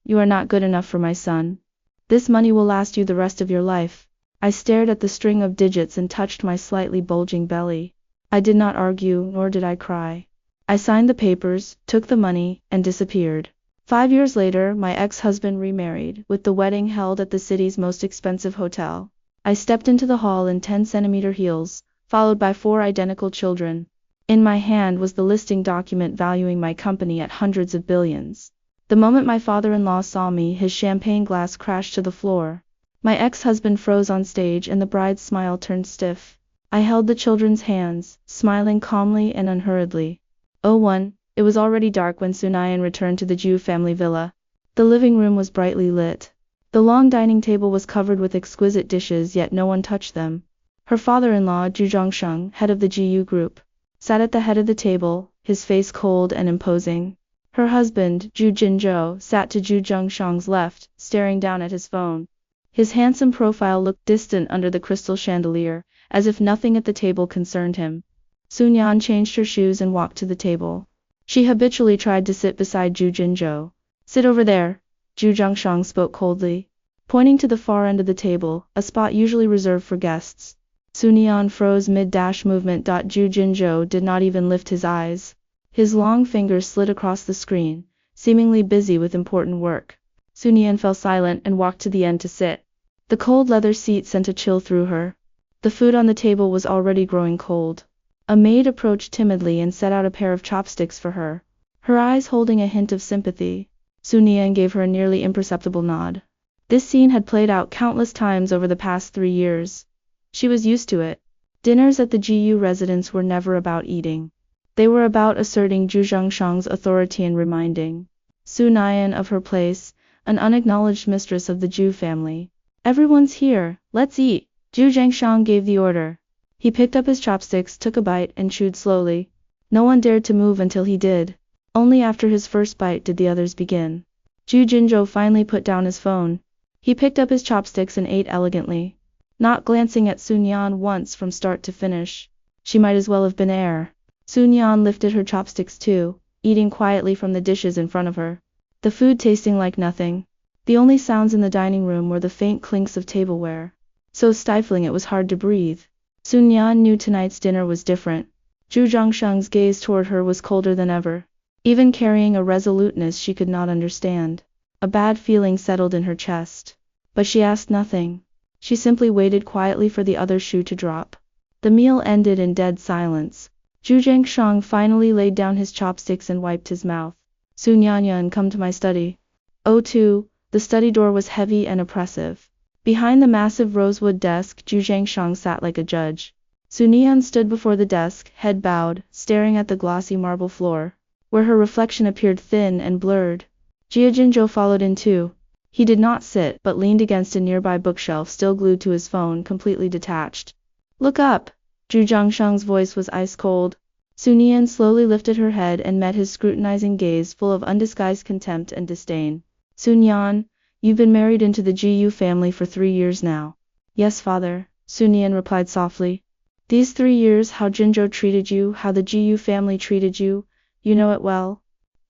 You are not good enough for my son. This money will last you the rest of your life. I stared at the string of digits and touched my slightly bulging belly. I did not argue, nor did I cry. I signed the papers, took the money, and disappeared. 5 years later, my ex-husband remarried, with the wedding held at the city's most expensive hotel. I stepped into the hall in 10-centimeter heels, followed by 4 identical children. In my hand was the listing document valuing my company at hundreds of billions. The moment my father-in-law saw me, his champagne glass crashed to the floor. My ex-husband froze on stage and the bride's smile turned stiff. I held the children's hands, smiling calmly and unhurriedly. 01. It was already dark when Sun.You're returned to the Jew family villa. The living room was brightly lit. The long dining table was covered with exquisite dishes, yet no one touched them. Her father-in-law, Ju Zhongsheng, head of the GU group, sat at the head of the table, his face cold and imposing. Her husband, Ju Jinzhou, sat to Ju Zhongsheng's left, staring down at his phone. His handsome profile looked distant under the crystal chandelier, as if nothing at the table concerned him. Sun.You're changed her shoes and walked to the table. She habitually tried to sit beside Ju Jinzhou. Sit over there, Ju Zhongsheng spoke coldly, pointing to the far end of the table, a spot usually reserved for guests. Sun.You're froze mid-movement. Ju Jinzhou did not even lift his eyes. His long fingers slid across the screen, seemingly busy with important work. Sun.You're fell silent and walked to the end to sit. The cold leather seat sent a chill through her. The food on the table was already growing cold. A maid approached timidly and set out a pair of chopsticks for her, her eyes holding a hint of sympathy. Sun.You're gave her a nearly imperceptible nod. This scene had played out countless times over the past 3 years. She was used to it. Dinners at the GU residence were never about eating. They were about asserting Ju Zhongsheng's authority and reminding Sun.You're of her place, an unacknowledged mistress of the Ju family. Everyone's here, let's eat. Ju Zhongsheng gave the order. He picked up his chopsticks, took a bite, and chewed slowly. No one dared to move until he did. Only after his first bite did the others begin. Ju Jinzhou finally put down his phone. He picked up his chopsticks and ate elegantly, not glancing at Sun.You're once from start to finish. She might as well have been air. Sun.You're lifted her chopsticks too, eating quietly from the dishes in front of her. The food tasting like nothing. The only sounds in the dining room were the faint clinks of tableware. So stifling it was hard to breathe. Sun.You're knew tonight's dinner was different. Ju Zhongsheng's gaze toward her was colder than ever, even carrying a resoluteness she could not understand. A bad feeling settled in her chest. But she asked nothing. She simply waited quietly for the other shoe to drop. The meal ended in dead silence. Ju Zhongsheng finally laid down his chopsticks and wiped his mouth. Sun.You're, come to my study. 02. The study door was heavy and oppressive. Behind the massive rosewood desk, Ju Zhongsheng sat like a judge. Sun.You're stood before the desk, head bowed, staring at the glossy marble floor, where her reflection appeared thin and blurred. Ju Jinzhou followed in too. He did not sit, but leaned against a nearby bookshelf, still glued to his phone, completely detached. Look up! Ju Zhongsheng's voice was ice cold. Sun.You're slowly lifted her head and met his scrutinizing gaze full of undisguised contempt and disdain. Sun.You're, you've been married into the GU family for 3 years now. Yes, father, Sun.You're replied softly. These 3 years, how Jinzhou treated you, how the GU family treated you, you know it well.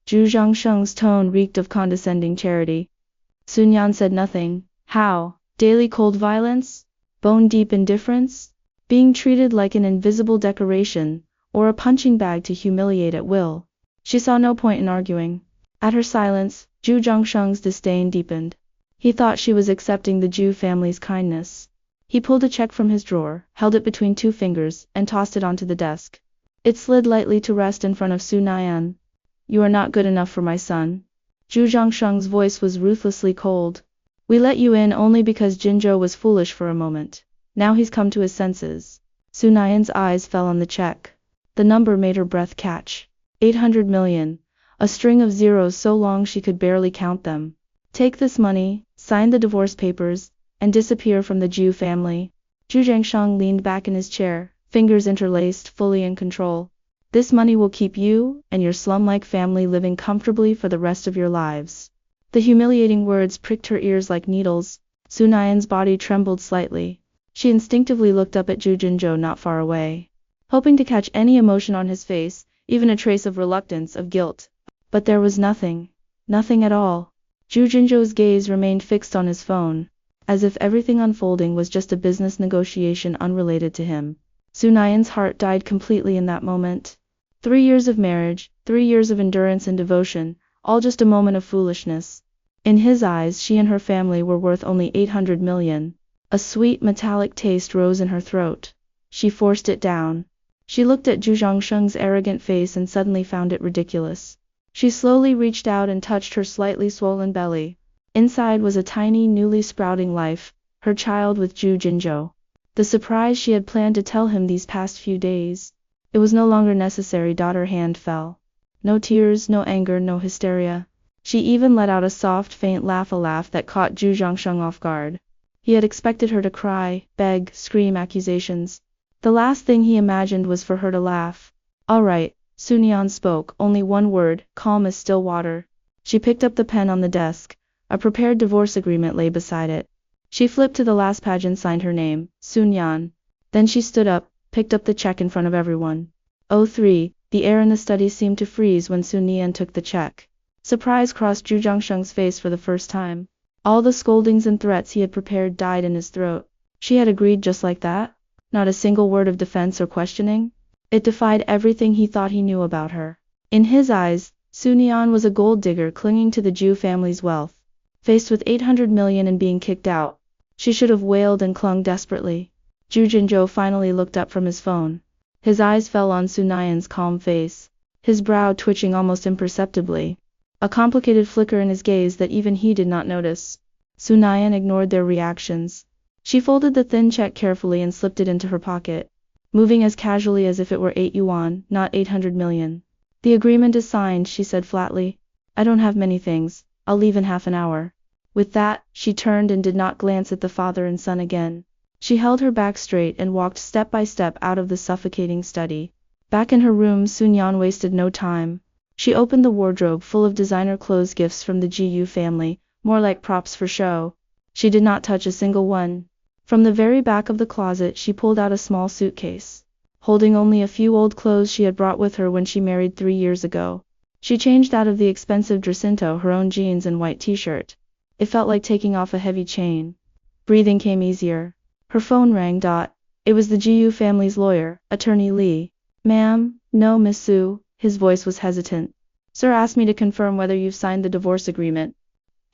Ju Zhongsheng's tone reeked of condescending charity. Sun.You're said nothing. How? Daily cold violence? Bone-deep indifference? Being treated like an invisible decoration, or a punching bag to humiliate at will? She saw no point in arguing. At her silence, Ju Zhongsheng's disdain deepened. He thought she was accepting the Ju family's kindness. He pulled a check from his drawer, held it between 2 fingers, and tossed it onto the desk. It slid lightly to rest in front of Sun.You're. You are not good enough for my son. Ju Zhongsheng's voice was ruthlessly cold. We let you in only because Jinzhou was foolish for a moment. Now he's come to his senses. Sun.You's eyes fell on the check. The number made her breath catch. 800 million. A string of zeros so long she could barely count them. Take this money, sign the divorce papers, and disappear from the Ju family. Ju Zhongsheng leaned back in his chair, fingers interlaced, fully in control. This money will keep you and your slum-like family living comfortably for the rest of your lives. The humiliating words pricked her ears like needles. Sun.You's body trembled slightly. She instinctively looked up at Ju Jinzhou not far away, hoping to catch any emotion on his face, even a trace of reluctance, of guilt. But there was nothing. Nothing at all. Ju Jinzhou's gaze remained fixed on his phone, as if everything unfolding was just a business negotiation unrelated to him. Su Nian's heart died completely in that moment. 3 years of marriage, 3 years of endurance and devotion, all just a moment of foolishness. In his eyes, she and her family were worth only 800 million. A sweet metallic taste rose in her throat. She forced it down. She looked at Zhu Zhangsheng's arrogant face and suddenly found it ridiculous. She slowly reached out and touched her slightly swollen belly. Inside was a tiny, newly sprouting life, her child with Zhu Jinzhou. The surprise she had planned to tell him these past few days. It was no longer necessary. Her hand fell. No tears, no anger, no hysteria. She even let out a soft, faint laugh, a laugh that caught Zhu Zhangsheng off guard. He had expected her to cry, beg, scream accusations. The last thing he imagined was for her to laugh. All right, Su Nian spoke, only one word, calm as still water. She picked up the pen on the desk. A prepared divorce agreement lay beside it. She flipped to the last page and signed her name, Su Nian. Then she stood up, picked up the check in front of everyone. 03, the air in the study seemed to freeze when Su Nian took the check. Surprise crossed Zhu Zhangsheng's face for the first time. All the scoldings and threats he had prepared died in his throat. She had agreed just like that? Not a single word of defense or questioning? It defied everything he thought he knew about her. In his eyes, Su Nian was a gold digger clinging to the Zhu family's wealth. Faced with 800 million and being kicked out, she should have wailed and clung desperately. Zhu Jinzhou finally looked up from his phone. His eyes fell on Su Nian's calm face, his brow twitching almost imperceptibly. A complicated flicker in his gaze that even he did not notice. Su Nian ignored their reactions. She folded the thin check carefully and slipped it into her pocket, moving as casually as if it were 8 yuan, not 800 million. The agreement is signed, she said flatly. I don't have many things. I'll leave in half an hour. With that, she turned and did not glance at the father and son again. She held her back straight and walked step by step out of the suffocating study. Back in her room, Su Nian wasted no time. She opened the wardrobe full of designer clothes, gifts from the Zhu family, more like props for show. She did not touch a single one. From the very back of the closet she pulled out a small suitcase, holding only a few old clothes she had brought with her when she married 3 years ago. She changed out of the expensive dressinto her own jeans and white t-shirt. It felt like taking off a heavy chain. Breathing came easier. Her phone rang. It was the Zhu family's lawyer, Attorney Li. Ma'am, no, Miss Su. His voice was hesitant. Sir asked me to confirm whether you've signed the divorce agreement.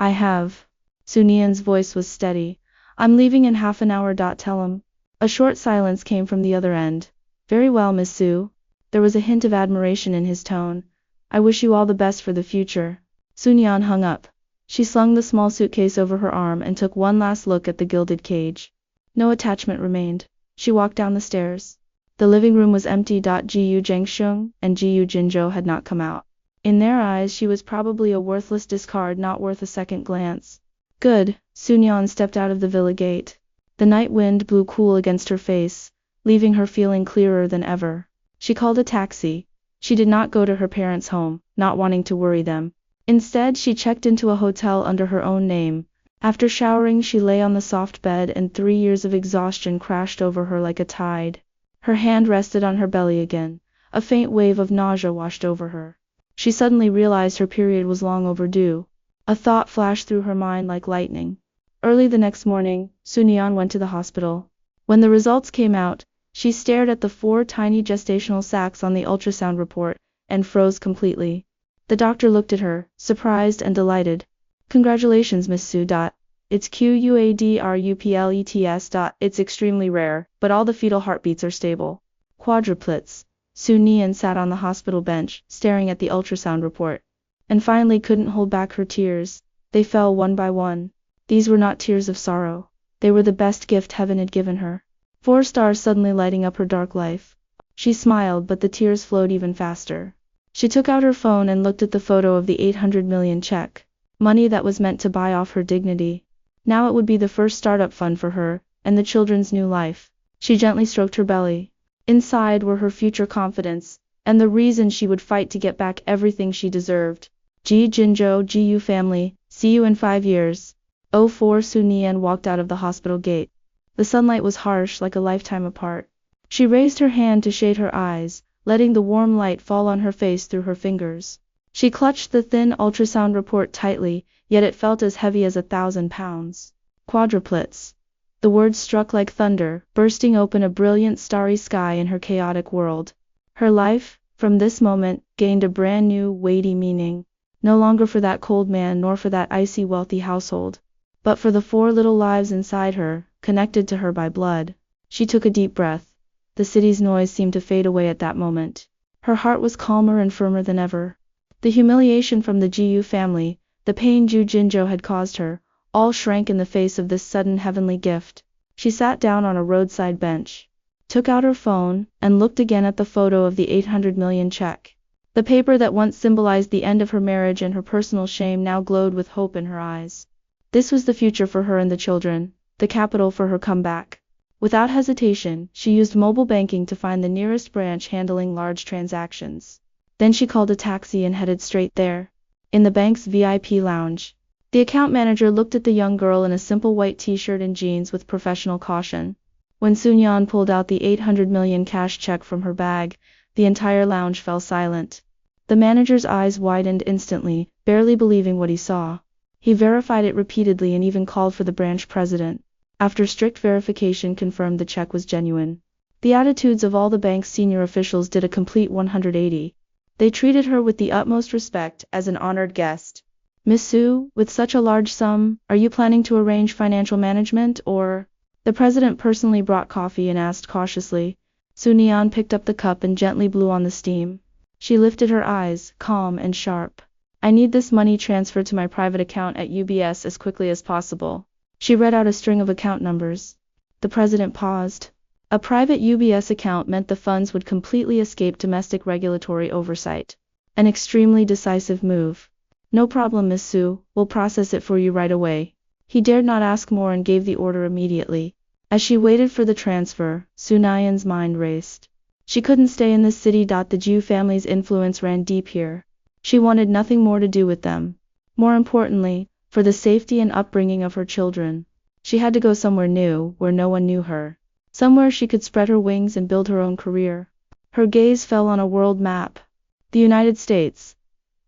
I have. Su Nian's voice was steady. I'm leaving in half an hour. Tell him. A short silence came from the other end. Very well, Miss Su. There was a hint of admiration in his tone. I wish you all the best for the future. Su Nian hung up. She slung the small suitcase over her arm and took one last look at the gilded cage. No attachment remained. She walked down the stairs. The living room was empty. Zhu Zhangsheng and Zhu Jinzhou had not come out. In their eyes she was probably a worthless discard, not worth a second glance. Good. Su Nian stepped out of the villa gate. The night wind blew cool against her face, leaving her feeling clearer than ever. She called a taxi. She did not go to her parents' home, not wanting to worry them. Instead, she checked into a hotel under her own name. After showering, she lay on the soft bed and 3 years of exhaustion crashed over her like a tide. Her hand rested on her belly again. A faint wave of nausea washed over her. She suddenly realized her period was long overdue. A thought flashed through her mind like lightning. Early the next morning, Su Nian went to the hospital. When the results came out, she stared at the 4 tiny gestational sacs on the ultrasound report, and froze completely. The doctor looked at her, surprised and delighted. Congratulations, Miss Su. It's quadruplets. It's extremely rare, but all the fetal heartbeats are stable. Quadruplets. Su Nian sat on the hospital bench, staring at the ultrasound report, and finally couldn't hold back her tears. They fell one by one. These were not tears of sorrow. They were the best gift heaven had given her. 4 stars suddenly lighting up her dark life. She smiled, but the tears flowed even faster. She took out her phone and looked at the photo of the 800 million check. Money that was meant to buy off her dignity. Now it would be the first startup fund for her, and the children's new life. She gently stroked her belly. Inside were her future confidence, and the reason she would fight to get back everything she deserved. Zhu Jinzhou, Zhu family, see you in 5 years. 04 Su Nian walked out of the hospital gate. The sunlight was harsh, like a lifetime apart. She raised her hand to shade her eyes, letting the warm light fall on her face through her fingers. She clutched the thin ultrasound report tightly, yet it felt as heavy as 1,000 pounds. Quadruplets. The words struck like thunder, bursting open a brilliant starry sky in her chaotic world. Her life, from this moment, gained a brand new, weighty meaning. No longer for that cold man nor for that icy wealthy household, but for the 4 little lives inside her, connected to her by blood. She took a deep breath. The city's noise seemed to fade away at that moment. Her heart was calmer and firmer than ever. The humiliation from the Jiyu family, the pain Ju Jinzhou had caused her, all shrank in the face of this sudden heavenly gift. She sat down on a roadside bench, took out her phone, and looked again at the photo of the 800 million check. The paper that once symbolized the end of her marriage and her personal shame now glowed with hope in her eyes. This was the future for her and the children, the capital for her comeback. Without hesitation, she used mobile banking to find the nearest branch handling large transactions. Then she called a taxi and headed straight there. In the bank's VIP lounge, the account manager looked at the young girl in a simple white t-shirt and jeans with professional caution. When Sun pulled out the 800 million cash check from her bag, the entire lounge fell silent. The manager's eyes widened instantly, barely believing what he saw. He verified it repeatedly and even called for the branch president. After strict verification confirmed the check was genuine. The attitudes of all the bank's senior officials did a complete 180. They treated her with the utmost respect, as an honored guest. Miss Su, with such a large sum, are you planning to arrange financial management, or? The president personally brought coffee and asked cautiously. Sun picked up the cup and gently blew on the steam. She lifted her eyes, calm and sharp. I need this money transferred to my private account at UBS as quickly as possible. She read out a string of account numbers. The president paused. A private UBS account meant the funds would completely escape domestic regulatory oversight. An extremely decisive move. No problem, Miss Su, we'll process it for you right away. He dared not ask more and gave the order immediately. As she waited for the transfer, Sunyan's mind raced. She couldn't stay in this city. The Jiu family's influence ran deep here. She wanted nothing more to do with them. More importantly, for the safety and upbringing of her children, she had to go somewhere new, where no one knew her. Somewhere she could spread her wings and build her own career. Her gaze fell on a world map. The United States.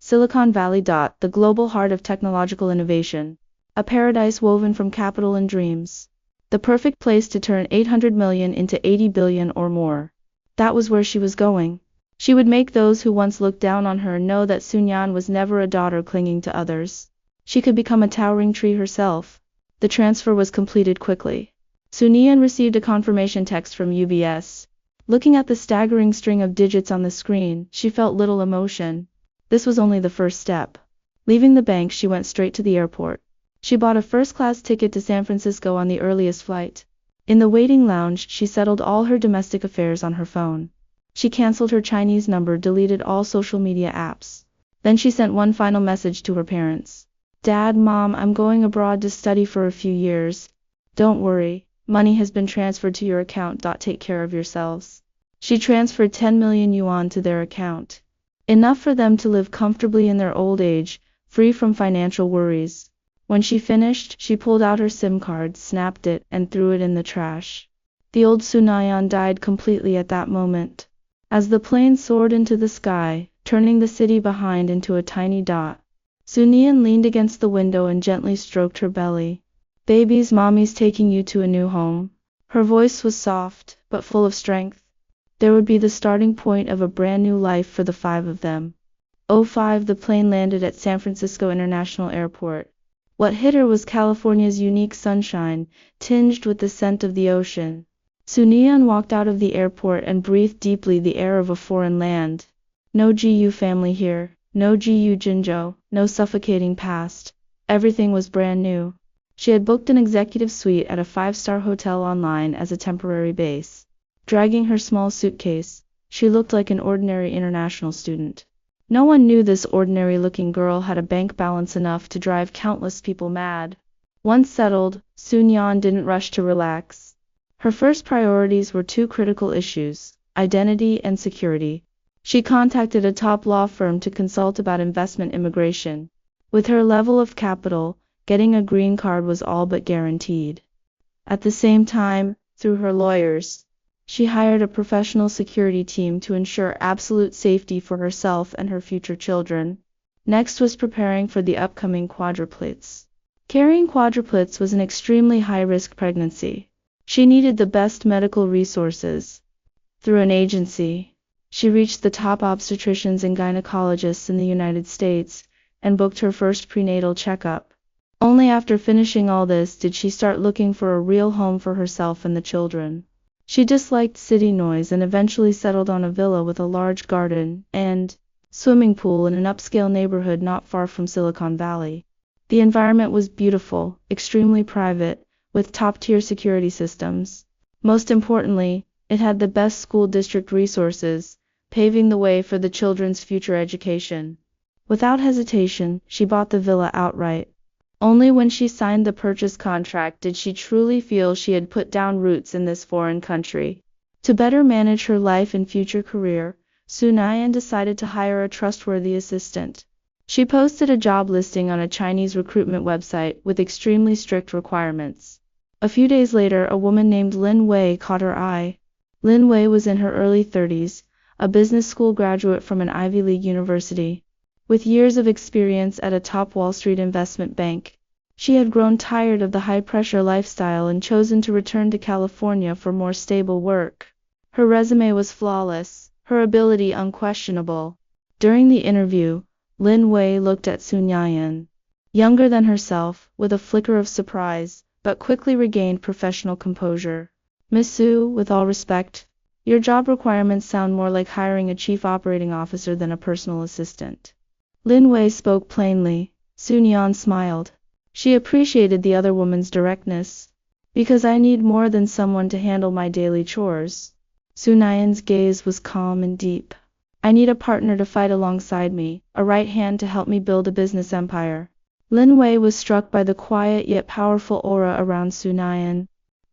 Silicon Valley. The global heart of technological innovation. A paradise woven from capital and dreams. The perfect place to turn 800 million into 80 billion or more. That was where she was going. She would make those who once looked down on her know that Sunyan was never a daughter clinging to others. She could become a towering tree herself. The transfer was completed quickly. Sunyan received a confirmation text from UBS. Looking at the staggering string of digits on the screen, she felt little emotion. This was only the first step. Leaving the bank, she went straight to the airport. She bought a first-class ticket to San Francisco on the earliest flight. In the waiting lounge, she settled all her domestic affairs on her phone. She canceled her Chinese number, deleted all social media apps. Then she sent one final message to her parents. Dad, Mom, I'm going abroad to study for a few years. Don't worry, money has been transferred to your account. Take care of yourselves. She transferred 10 million yuan to their account. Enough for them to live comfortably in their old age, free from financial worries. When she finished, she pulled out her SIM card, snapped it, and threw it in the trash. The old Sunyan died completely at that moment. As the plane soared into the sky, turning the city behind into a tiny dot, Sunyan leaned against the window and gently stroked her belly. Babies, Mommy's taking you to a new home. Her voice was soft, but full of strength. There would be the starting point of a brand new life for the 5 of them. 05 The plane landed at San Francisco International Airport. What hit her was California's unique sunshine, tinged with the scent of the ocean. Sunyan walked out of the airport and breathed deeply the air of a foreign land. No Jiyu family here, no Jiyu Jinzhou, no suffocating past. Everything was brand new. She had booked an executive suite at a 5-star hotel online as a temporary base. Dragging her small suitcase, she looked like an ordinary international student. No one knew this ordinary-looking girl had a bank balance enough to drive countless people mad. Once settled, Sunyan didn't rush to relax. Her first priorities were 2 critical issues: identity and security. She contacted a top law firm to consult about investment immigration. With her level of capital, getting a green card was all but guaranteed. At the same time, through her lawyers, she hired a professional security team to ensure absolute safety for herself and her future children. Next was preparing for the upcoming quadruplets. Carrying quadruplets was an extremely high-risk pregnancy. She needed the best medical resources. Through an agency, she reached the top obstetricians and gynecologists in the United States and booked her first prenatal checkup. Only after finishing all this did she start looking for a real home for herself and the children. She disliked city noise and eventually settled on a villa with a large garden and swimming pool in an upscale neighborhood not far from Silicon Valley. The environment was beautiful, extremely private, with top-tier security systems. Most importantly, it had the best school district resources, paving the way for the children's future education. Without hesitation, she bought the villa outright. Only when she signed the purchase contract did she truly feel she had put down roots in this foreign country. To better manage her life and future career, Sun.You're decided to hire a trustworthy assistant. She posted a job listing on a Chinese recruitment website with extremely strict requirements. A few days later, a woman named Lin Wei caught her eye. Lin Wei was in her early 30s, a business school graduate from an Ivy League university. With years of experience at a top Wall Street investment bank, she had grown tired of the high-pressure lifestyle and chosen to return to California for more stable work. Her resume was flawless, her ability unquestionable. During the interview, Lin Wei looked at Sun.You're, younger than herself, with a flicker of surprise, but quickly regained professional composure. "Miss Su, with all respect, your job requirements sound more like hiring a chief operating officer than a personal assistant." Lin Wei spoke plainly. Sun.You're smiled. She appreciated the other woman's directness. "Because I need more than someone to handle my daily chores." Sun.You're's gaze was calm and deep. "I need a partner to fight alongside me, a right hand to help me build a business empire." Lin Wei was struck by the quiet yet powerful aura around Sun.You're.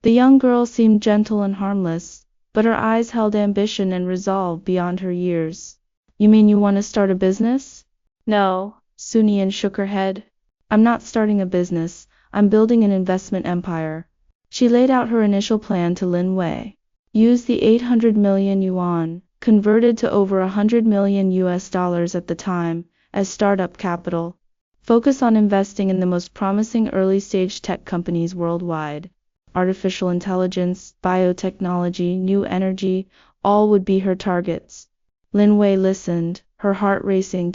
The young girl seemed gentle and harmless, but her eyes held ambition and resolve beyond her years. "You mean you want to start a business?" "No," Sun.You're shook her head. "I'm not starting a business, I'm building an investment empire." She laid out her initial plan to Lin Wei. Use the 800 million yuan, converted to over $100 million at the time, as startup capital. Focus on investing in the most promising early-stage tech companies worldwide. Artificial intelligence, biotechnology, new energy, all would be her targets. Lin Wei listened, her heart racing.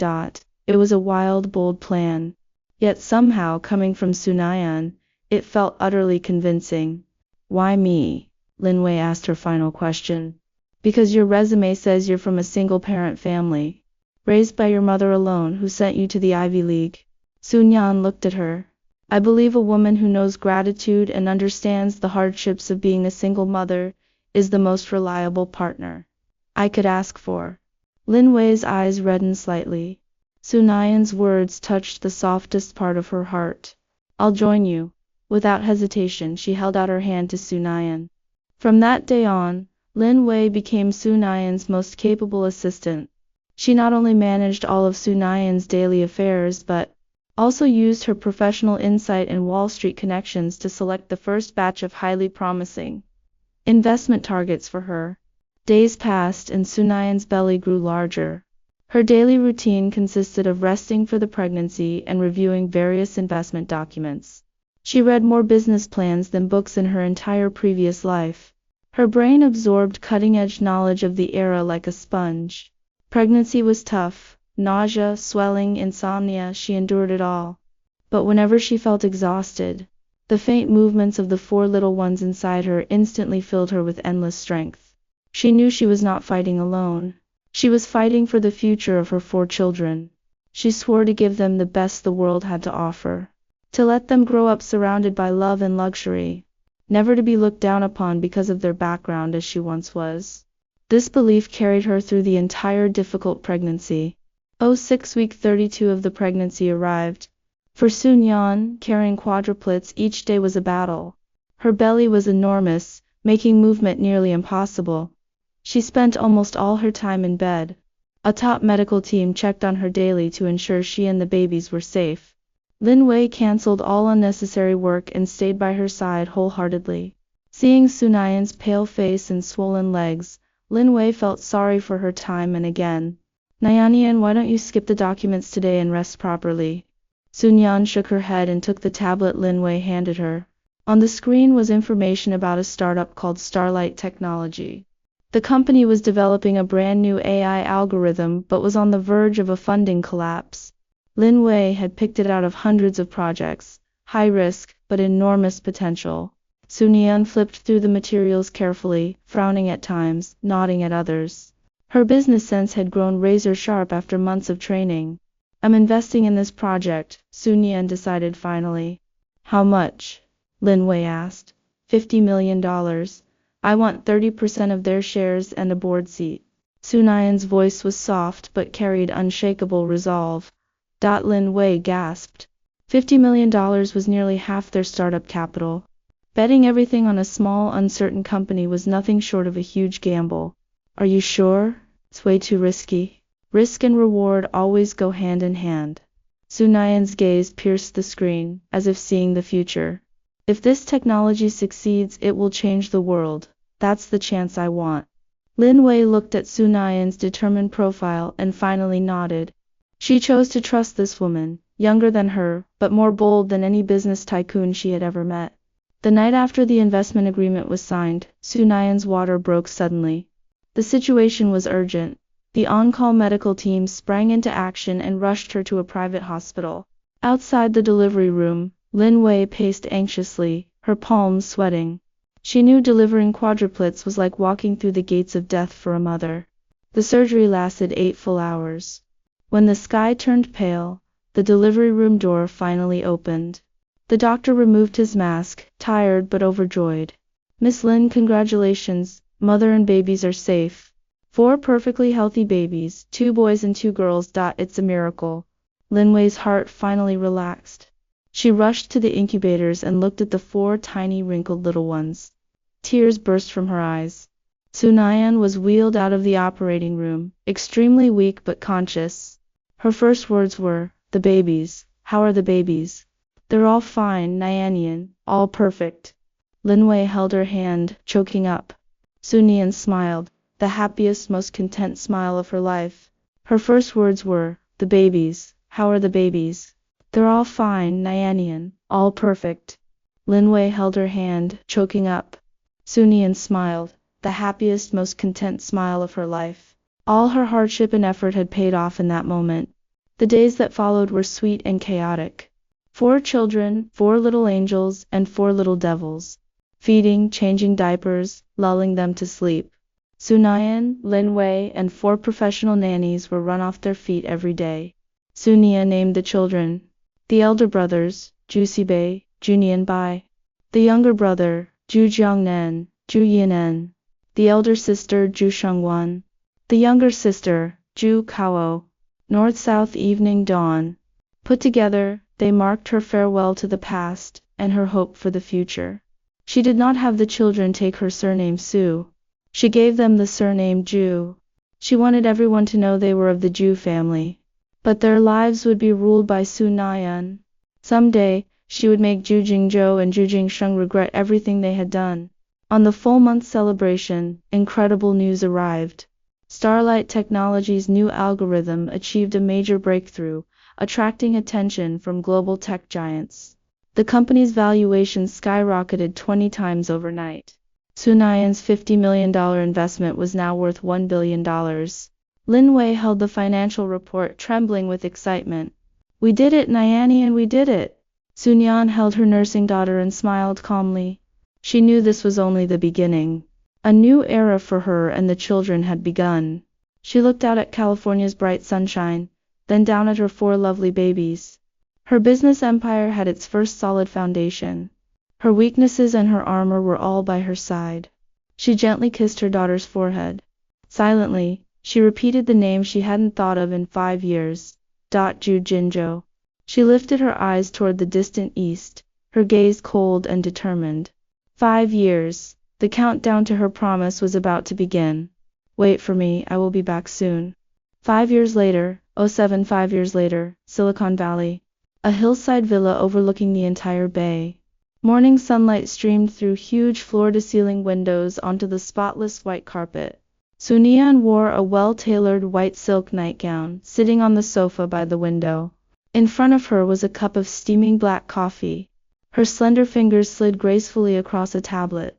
It was a wild, bold plan. Yet somehow, coming from Sun.You're, it felt utterly convincing. "Why me?" Lin Wei asked her final question. "Because your resume says you're from a single-parent family, raised by your mother alone, who sent you to the Ivy League." Sun.You're looked at her. "I believe a woman who knows gratitude and understands the hardships of being a single mother is the most reliable partner I could ask for." Lin Wei's eyes reddened slightly. Sun.You're's words touched the softest part of her heart. "I'll join you." Without hesitation, she held out her hand to Sun.You're. From that day on, Lin Wei became Sun.You're's most capable assistant. She not only managed all of Sun.You're's daily affairs but also used her professional insight and Wall Street connections to select the first batch of highly promising investment targets for her. Days passed and Sun.You're's belly grew larger. Her daily routine consisted of resting for the pregnancy and reviewing various investment documents. She read more business plans than books in her entire previous life. Her brain absorbed cutting-edge knowledge of the era like a sponge. Pregnancy was tough. Nausea, swelling, insomnia, she endured it all. But whenever she felt exhausted, the faint movements of the 4 little ones inside her instantly filled her with endless strength. She knew she was not fighting alone. She was fighting for the future of her 4 children. She swore to give them the best the world had to offer. To let them grow up surrounded by love and luxury. Never to be looked down upon because of their background as she once was. This belief carried her through the entire difficult pregnancy. 6 week 32 of the pregnancy arrived. For Sun.You're, carrying quadruplets each day was a battle. Her belly was enormous, making movement nearly impossible. She spent almost all her time in bed. A top medical team checked on her daily to ensure she and the babies were safe. Lin Wei canceled all unnecessary work and stayed by her side wholeheartedly. Seeing Sun.You're's pale face and swollen legs, Lin Wei felt sorry for her time and again Nayanian, why don't you skip the documents today and rest properly? Sunyan shook her head and took the tablet Lin Wei handed her. On the screen was information about a startup called Starlight Technology. The company was developing a brand new AI algorithm but was on the verge of a funding collapse. Lin Wei had picked it out of hundreds of projects, high risk but enormous potential. Sunyan flipped through the materials carefully, frowning at times, nodding at others. Her business sense had grown razor sharp after months of training. I'm investing in this project, Sunyan decided finally. How much? Lin Wei asked. $50 million. I want 30% of their shares and a board seat. Sunyan's voice was soft but carried unshakable resolve. Lin Wei gasped. $50 million was nearly half their startup capital. Betting everything on a small, uncertain company was nothing short of a huge gamble. Are you sure? It's way too risky. Risk and reward always go hand in hand. Sunyan's gaze pierced the screen, as if seeing the future. If this technology succeeds, it will change the world. That's the chance I want. Lin Wei looked at Sunyan's determined profile and finally nodded. She chose to trust this woman, younger than her, but more bold than any business tycoon she had ever met. The night after the investment agreement was signed, Sunyan's water broke suddenly. The situation was urgent. The on-call medical team sprang into action and rushed her to a private hospital. Outside the delivery room, Lin Wei paced anxiously, her palms sweating. She knew delivering quadruplets was like walking through the gates of death for a mother. The surgery lasted 8 full hours. When the sky turned pale, the delivery room door finally opened. The doctor removed his mask, tired but overjoyed. Miss Lin, congratulations, mother and babies are safe. 4 perfectly healthy babies, 2 boys and 2 girls. It's a miracle. Lin Wei's heart finally relaxed. She rushed to the incubators and looked at the 4 tiny wrinkled little ones. Tears burst from her eyes. Sunyan was wheeled out of the operating room, extremely weak but conscious. Her first words were, "The babies, how are the babies?" "They're all fine, Nayanian, all perfect." Lin Wei held her hand, choking up. Sunyan smiled, the happiest, most content smile of her life. Her first words were, "The babies, how are the babies?" "They're all fine, Nayanian, all perfect." Lin Wei held her hand, choking up. Sunyan smiled, the happiest, most content smile of her life. All her hardship and effort had paid off in that moment. The days that followed were sweet and chaotic. 4 children, 4 little angels, and 4 little devils. Feeding, changing diapers, lulling them to sleep. Sunyan, Lin Wei, and 4 professional nannies were run off their feet every day. Sunyan named the children. The elder brothers, Zhu Xibei, Zhu Nianbai. The younger brother, Zhu Jiangnen, Zhu Yinan. The elder sister, Zhu Shengwan. The younger sister, Zhu Kao. North-south, evening, dawn. Put together, they marked her farewell to the past, and her hope for the future. She did not have the children take her surname Su. She gave them the surname Zhu. She wanted everyone to know they were of the Zhu family. But their lives would be ruled by Sunyan. Someday, she would make Zhu Jingzhou and Zhu Jingsheng regret everything they had done. On the full-month celebration, incredible news arrived. Starlight Technology's new algorithm achieved a major breakthrough, attracting attention from global tech giants. The company's valuation skyrocketed 20 times overnight. Sunyan's $50 million investment was now worth $1 billion. Lin Wei held the financial report, trembling with excitement. "We did it, Nayanian, we did it!" Sunyan held her nursing daughter and smiled calmly. She knew this was only the beginning. A new era for her and the children had begun. She looked out at California's bright sunshine, then down at her 4 lovely babies. Her business empire had its first solid foundation. Her weaknesses and her armor were all by her side. She gently kissed her daughter's forehead. Silently, she repeated the name she hadn't thought of in 5 years. Zhu Jinzhou. She lifted her eyes toward the distant east, her gaze cold and determined. 5 years. The countdown to her promise was about to begin. "Wait for me, I will be back soon." 5 years later, 5 years later, Silicon Valley. A hillside villa overlooking the entire bay. Morning sunlight streamed through huge floor-to-ceiling windows onto the spotless white carpet. Sunyan wore a well-tailored white silk nightgown, sitting on the sofa by the window. In front of her was a cup of steaming black coffee. Her slender fingers slid gracefully across a tablet.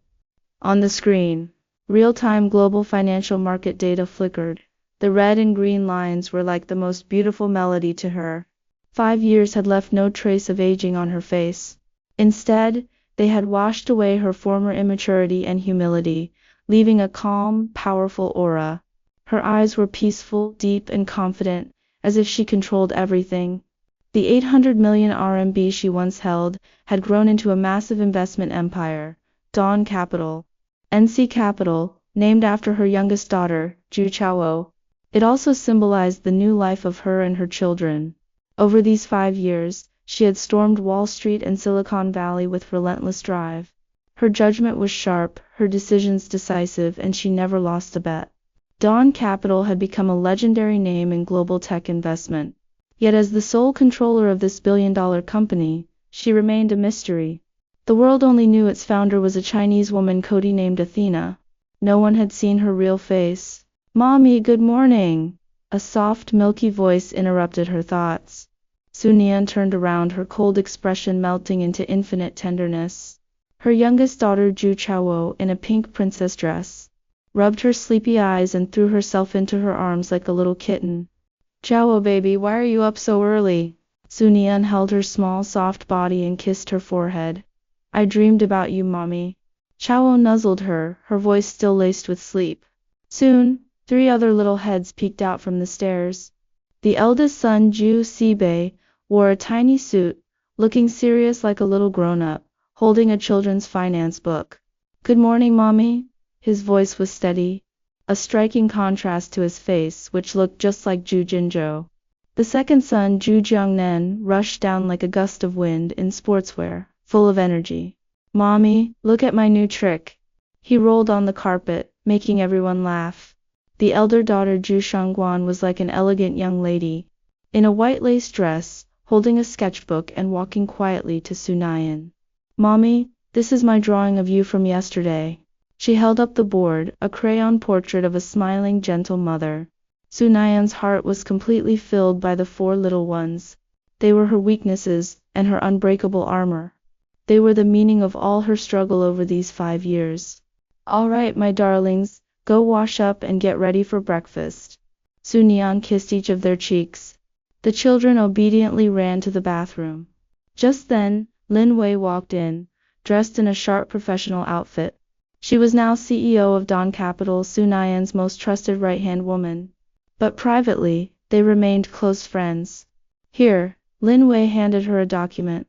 On the screen, real-time global financial market data flickered. The red and green lines were like the most beautiful melody to her. 5 years had left no trace of aging on her face. Instead, they had washed away her former immaturity and humility, leaving a calm, powerful aura. Her eyes were peaceful, deep, and confident, as if she controlled everything. The 800 million RMB she once held had grown into a massive investment empire, Dawn Capital. NC Capital, named after her youngest daughter, Ju Chao. It also symbolized the new life of her and her children. Over these 5 years, she had stormed Wall Street and Silicon Valley with relentless drive. Her judgment was sharp, her decisions decisive, and she never lost a bet. Dawn Capital had become a legendary name in global tech investment. Yet as the sole controller of this billion-dollar company, she remained a mystery. The world only knew its founder was a Chinese woman codenamed Athena. No one had seen her real face. "Mommy, good morning!" A soft, milky voice interrupted her thoughts. Sunyan turned around, her cold expression melting into infinite tenderness. Her youngest daughter, Ju Chao, in a pink princess dress, rubbed her sleepy eyes and threw herself into her arms like a little kitten. "Chao baby, why are you up so early?" Sunyan held her small, soft body and kissed her forehead. "I dreamed about you, Mommy." Chao nuzzled her, her voice still laced with sleep. Soon, 3 other little heads peeked out from the stairs. The eldest son, Ju Sibei, wore a tiny suit, looking serious like a little grown-up, holding a children's finance book. "Good morning, Mommy." His voice was steady, a striking contrast to his face, which looked just like Ju Jinzhou. The second son, Ju Jiangnen, rushed down like a gust of wind in sportswear, full of energy. "Mommy, look at my new trick." He rolled on the carpet, making everyone laugh. The elder daughter, Ju Shangguan, was like an elegant young lady, in a white lace dress, holding a sketchbook and walking quietly to Sunyan. "Mommy, this is my drawing of you from yesterday." She held up the board, a crayon portrait of a smiling, gentle mother. Sunyan's heart was completely filled by the 4 little ones. They were her weaknesses, and her unbreakable armor. They were the meaning of all her struggle over these 5 years. "All right, my darlings, go wash up and get ready for breakfast." Sunyan kissed each of their cheeks. The children obediently ran to the bathroom. Just then, Lin Wei walked in, dressed in a sharp professional outfit. She was now CEO of Dawn Capital, Sunyan's most trusted right-hand woman. But privately, they remained close friends. "Here," Lin Wei handed her a document.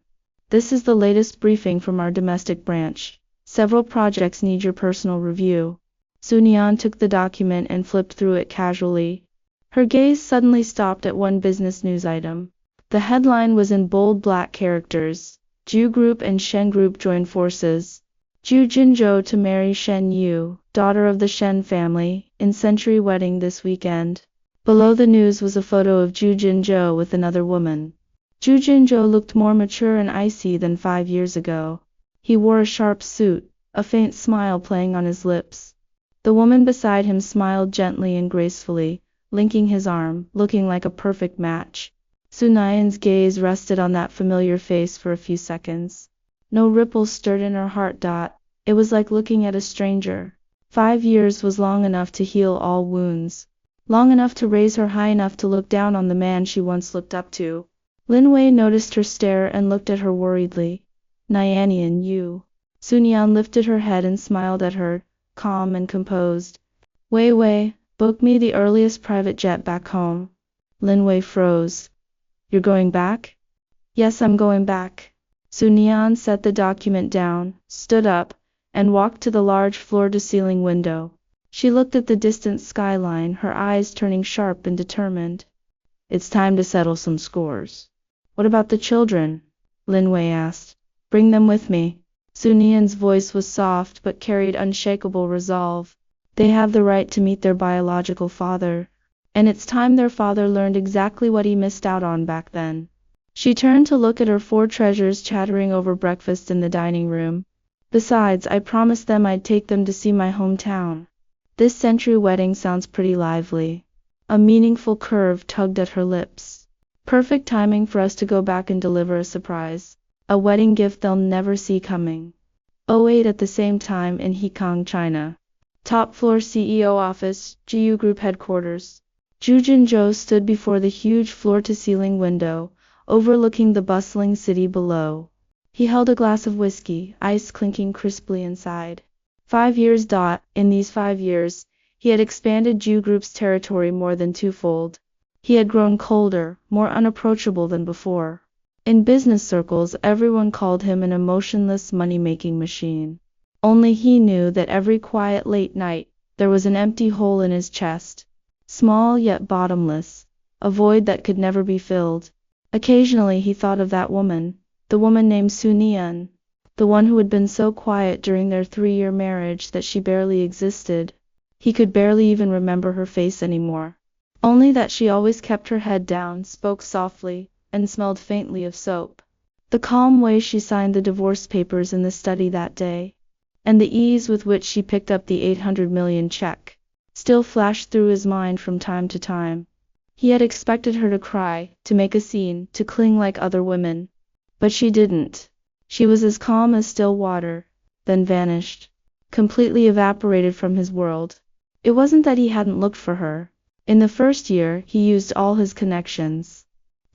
"This is the latest briefing from our domestic branch. Several projects need your personal review." Sunyan took the document and flipped through it casually. Her gaze suddenly stopped at one business news item. The headline was in bold black characters: Ju Group and Shen Group join forces. Ju Jinzhou to marry Shen Yu, daughter of the Shen family, in century wedding this weekend. Below the news was a photo of Ju Jinzhou with another woman. Ju Jinzhou looked more mature and icy than 5 years ago. He wore a sharp suit, a faint smile playing on his lips. The woman beside him smiled gently and gracefully, linking his arm, looking like a perfect match. Sunyan's gaze rested on that familiar face for a few seconds. No ripples stirred in her heart. It was like looking at a stranger. 5 years was long enough to heal all wounds. Long enough to raise her high enough to look down on the man she once looked up to. Lin Wei noticed her stare and looked at her worriedly. "Nyanyan, you." Sunyan lifted her head and smiled at her, calm and composed. Wei, book me the earliest private jet back home." Lin Wei froze. "You're going back?" "Yes, I'm going back." Sunyan set the document down, stood up, and walked to the large floor-to-ceiling window. She looked at the distant skyline, her eyes turning sharp and determined. "It's time to settle some scores." "What about the children?" Lin Wei asked. "Bring them with me." Sunyan's voice was soft but carried unshakable resolve. "They have the right to meet their biological father. And it's time their father learned exactly what he missed out on back then." She turned to look at her 4 treasures chattering over breakfast in the dining room. "Besides, I promised them I'd take them to see my hometown." This century wedding sounds pretty lively. A meaningful curve tugged at her lips. Perfect timing for us to go back and deliver a surprise. A wedding gift they'll never see coming. 08 at the same time in Hekong, China. Top floor CEO office, GU Group headquarters. Zhu Jinzhou stood before the huge floor-to-ceiling window, overlooking the bustling city below. He held a glass of whiskey, ice clinking crisply inside. 5 years. In these 5 years, he had expanded Zhu Group's territory more than twofold. He had grown colder, more unapproachable than before. In business circles, everyone called him an emotionless money-making machine. Only he knew that every quiet late night, there was an empty hole in his chest. Small yet bottomless, a void that could never be filled. Occasionally he thought of that woman, the woman named Sun.You're, the one who had been so quiet during their 3-year marriage that she barely existed. He could barely even remember her face anymore. Only that she always kept her head down, spoke softly, and smelled faintly of soap. The calm way she signed the divorce papers in the study that day, and the ease with which she picked up the 800 million check, still flashed through his mind from time to time. He had expected her to cry, to make a scene, to cling like other women. But she didn't. She was as calm as still water, then vanished, completely evaporated from his world. It wasn't that he hadn't looked for her. In the first year, he used all his connections.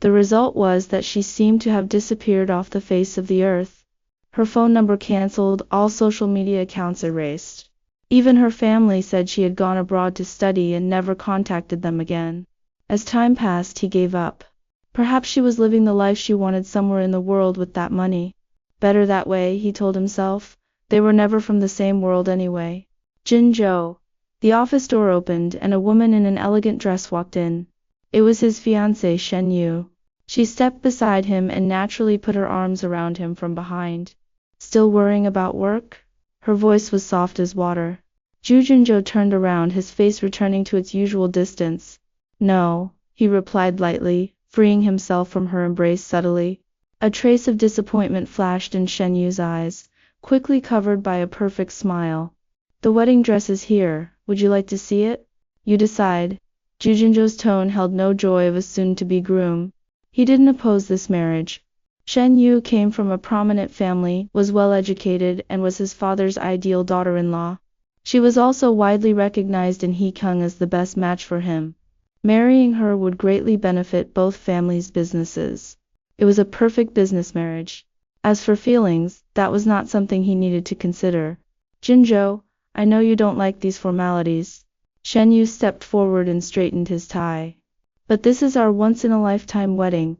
The result was that she seemed to have disappeared off the face of the earth. Her phone number cancelled, all social media accounts erased. Even her family said she had gone abroad to study and never contacted them again. As time passed, he gave up. Perhaps she was living the life she wanted somewhere in the world with that money. Better that way, he told himself. They were never from the same world anyway. Jinzhou. The office door opened and a woman in an elegant dress walked in. It was his fiancée, Shen-Yu. She stepped beside him and naturally put her arms around him from behind. Still worrying about work? Her voice was soft as water. Zhu Jinzhou turned around, his face returning to its usual distance. No, he replied lightly, freeing himself from her embrace subtly. A trace of disappointment flashed in Shen-Yu's eyes, quickly covered by a perfect smile. The wedding dress is here, would you like to see it? You decide. Zhu Jinzhou's tone held no joy of a soon-to-be groom. He didn't oppose this marriage. Shen-Yu came from a prominent family, was well-educated, and was his father's ideal daughter-in-law. She was also widely recognized in Hekong as the best match for him. Marrying her would greatly benefit both families' businesses. It was a perfect business marriage. As for feelings, that was not something he needed to consider. Jinzhou, I know you don't like these formalities. Shen-Yu stepped forward and straightened his tie. But this is our once-in-a-lifetime wedding.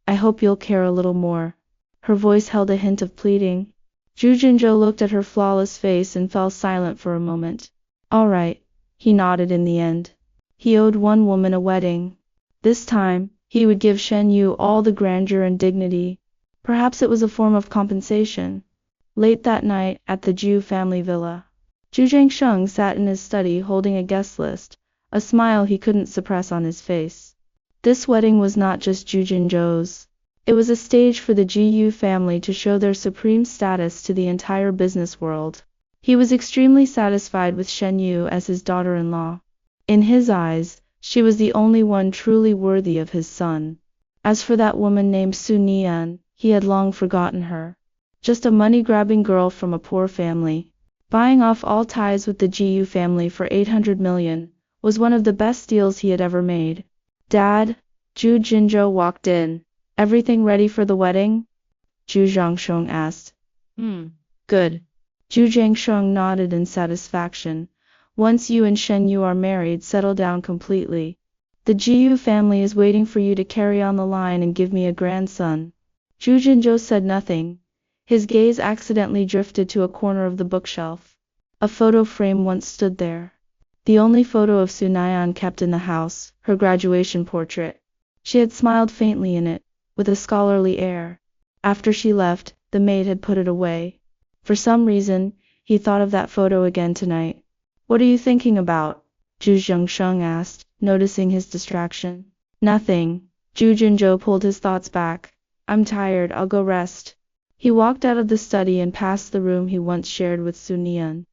I hope you'll care a little more. Her voice held a hint of pleading. Zhu Jinzhou looked at her flawless face and fell silent for a moment. All right, he nodded in the end. He owed one woman a wedding. This time, he would give Shen-Yu all the grandeur and dignity. Perhaps it was a form of compensation. Late that night, at the Zhu family villa, Zhu Zhangsheng sat in his study holding a guest list, a smile he couldn't suppress on his face. This wedding was not just Zhu Jinzhou's. It was a stage for the Zhu family to show their supreme status to the entire business world. He was extremely satisfied with Shen-Yu as his daughter-in-law. In his eyes, she was the only one truly worthy of his son. As for that woman named Sun.You're, he had long forgotten her. Just a money-grabbing girl from a poor family. Buying off all ties with the Zhu family for 800 million was one of the best deals he had ever made. Dad, Zhu Jinzhou walked in. Everything ready for the wedding? Zhu Zhangsheng asked. Good. Zhu Zhangsheng nodded in satisfaction. Once you and Shen-Yu are married, settle down completely. The Zhu family is waiting for you to carry on the line and give me a grandson. Zhu Jinzhou said nothing. His gaze accidentally drifted to a corner of the bookshelf. A photo frame once stood there. The only photo of Sun.You're kept in the house, her graduation portrait. She had smiled faintly in it, with a scholarly air. After she left, the maid had put it away. For some reason, he thought of that photo again tonight. What are you thinking about? Zhu Zhangsheng asked, noticing his distraction. Nothing. Zhu Jinzhou pulled his thoughts back. I'm tired, I'll go rest. He walked out of the study and past the room he once shared with Sun.You're.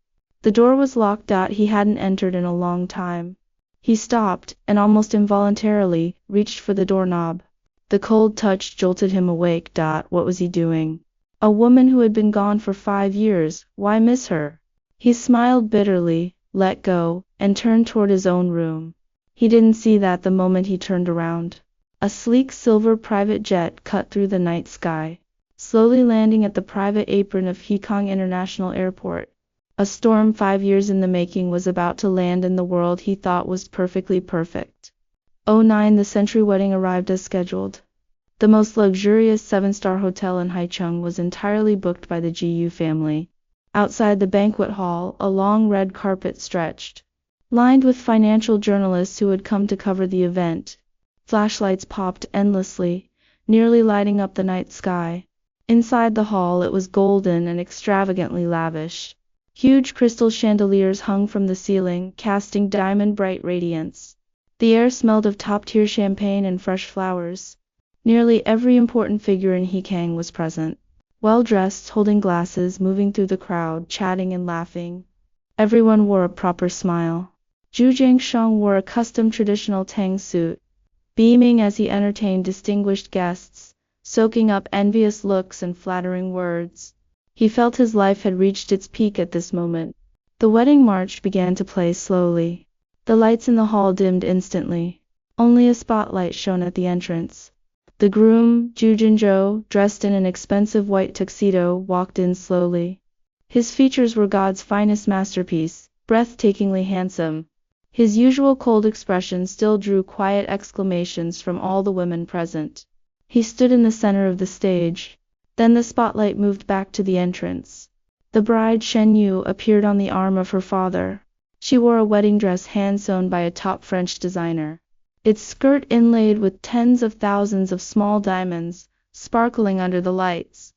The door was locked. He hadn't entered in a long time. He stopped, and almost involuntarily, reached for the doorknob. The cold touch jolted him awake. What was he doing? A woman who had been gone for 5 years, why miss her? He smiled bitterly, let go, and turned toward his own room. He didn't see that the moment he turned around. A sleek silver private jet cut through the night sky, slowly landing at the private apron of Hekong International Airport. A storm 5 years in the making was about to land in the world he thought was perfectly perfect. 09 The Century wedding arrived as scheduled. The most luxurious 7-star hotel in Haicheng was entirely booked by the GU family. Outside the banquet hall, a long red carpet stretched, lined with financial journalists who had come to cover the event. Flashlights popped endlessly, nearly lighting up the night sky. Inside the hall it was golden and extravagantly lavish. Huge crystal chandeliers hung from the ceiling, casting diamond-bright radiance. The air smelled of top-tier champagne and fresh flowers. Nearly every important figure in Hekang was present. Well-dressed, holding glasses, moving through the crowd, chatting and laughing. Everyone wore a proper smile. Zhu Jiangsheng wore a custom traditional Tang suit, beaming as he entertained distinguished guests, soaking up envious looks and flattering words. He felt his life had reached its peak at this moment. The wedding march began to play slowly. The lights in the hall dimmed instantly. Only a spotlight shone at the entrance. The groom, Zhu Jinzhou, dressed in an expensive white tuxedo, walked in slowly. His features were God's finest masterpiece, breathtakingly handsome. His usual cold expression still drew quiet exclamations from all the women present. He stood in the center of the stage. Then the spotlight moved back to the entrance. The bride Shen Yu appeared on the arm of her father. She wore a wedding dress hand-sewn by a top French designer. Its skirt inlaid with tens of thousands of small diamonds, sparkling under the lights.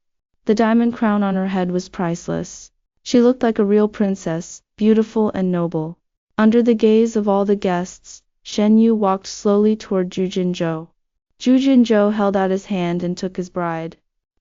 The diamond crown on her head was priceless. She looked like a real princess, beautiful and noble. Under the gaze of all the guests, Shen Yu walked slowly toward Zhu Jinzhou. Zhu Jinzhou held out his hand and took his bride.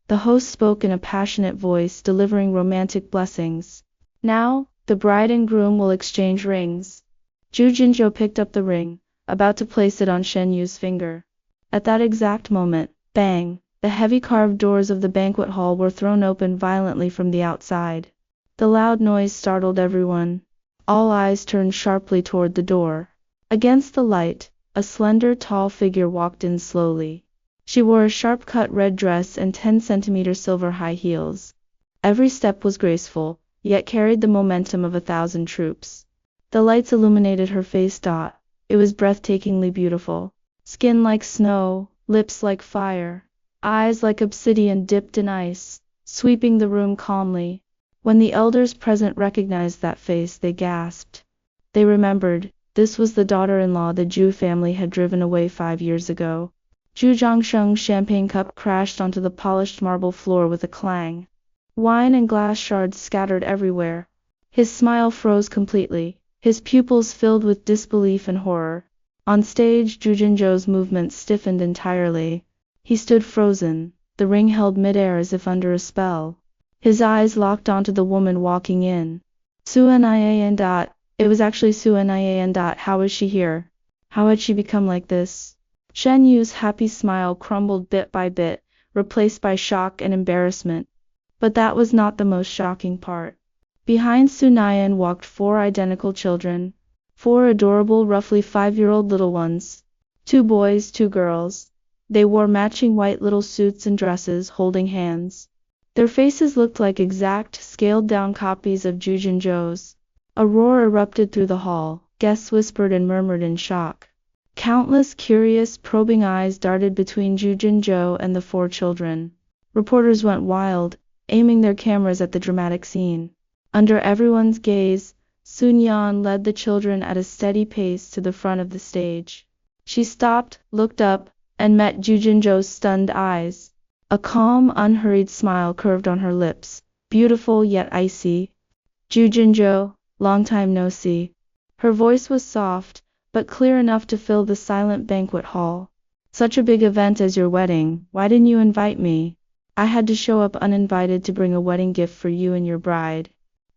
The host spoke in a passionate voice, delivering romantic blessings. Now, the bride and groom will exchange rings. Zhu Jinzhou picked up the ring, about to place it on Shen Yu's finger. At that exact moment, bang, the heavy carved doors of the banquet hall were thrown open violently from the outside. The loud noise startled everyone. All eyes turned sharply toward the door. Against the light, a slender, tall figure walked in slowly. She wore a sharp-cut red dress and 10-centimeter silver high heels. Every step was graceful, yet carried the momentum of 1,000 troops. The lights illuminated her face. It was breathtakingly beautiful. Skin like snow, lips like fire, eyes like obsidian dipped in ice, sweeping the room calmly. When the elders present recognized that face, they gasped. They remembered, this was the daughter-in-law the Zhu family had driven away 5 years ago. Zhu Jiangsheng's champagne cup crashed onto the polished marble floor with a clang. Wine and glass shards scattered everywhere. His smile froze completely, his pupils filled with disbelief and horror. On stage, Zhu Jinzhou's movements stiffened entirely. He stood frozen, the ring held midair as if under a spell. His eyes locked onto the woman walking in. Sun.You're. It was actually Sun.You're. How was she here? How had she become like this? Shen Yu's happy smile crumbled bit by bit, replaced by shock and embarrassment. But that was not the most shocking part. Behind Sun.You're walked 4 identical children. 4 adorable, roughly 5-year-old little ones. 2 boys, 2 girls. They wore matching white little suits and dresses, holding hands. Their faces looked like exact, scaled-down copies of Zhu Jinzhou's. A roar erupted through the hall. Guests whispered and murmured in shock. Countless curious, probing eyes darted between Zhu Jinzhou and the 4 children. Reporters went wild, aiming their cameras at the dramatic scene. Under everyone's gaze, Sun Yan led the children at a steady pace to the front of the stage. She stopped, looked up, and met Zhu Jinzhou's stunned eyes. A calm, unhurried smile curved on her lips, beautiful yet icy. Zhu Jinzhou, long time no see. Her voice was soft, but clear enough to fill the silent banquet hall. Such a big event as your wedding, why didn't you invite me? I had to show up uninvited to bring a wedding gift for you and your bride.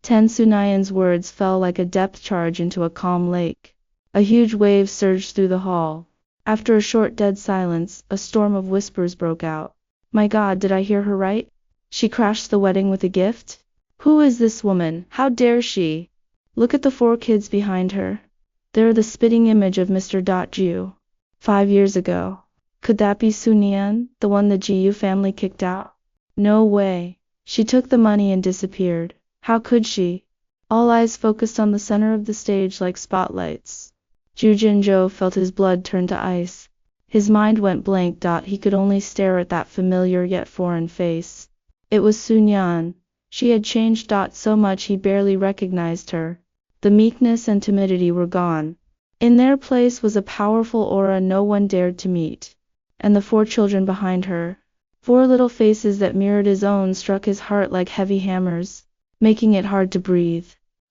Ten Sunayan's words fell like a depth charge into a calm lake. A huge wave surged through the hall. After a short dead silence, a storm of whispers broke out. My God, did I hear her right? She crashed the wedding with a gift? Who is this woman? How dare she? Look at the 4 kids behind her. They're the spitting image of Mr.Ju. 5 years ago. Could that be Sunyan, the one the Ju family kicked out? No way. She took the money and disappeared. How could she? All eyes focused on the center of the stage like spotlights. Ju Jinzhou felt his blood turn to ice. His mind went blank. He could only stare at that familiar yet foreign face. It was Sunyan. She had changed. So much he barely recognized her. The meekness and timidity were gone. In their place was a powerful aura no one dared to meet. And the 4 children behind her. 4 little faces that mirrored his own struck his heart like heavy hammers, making it hard to breathe.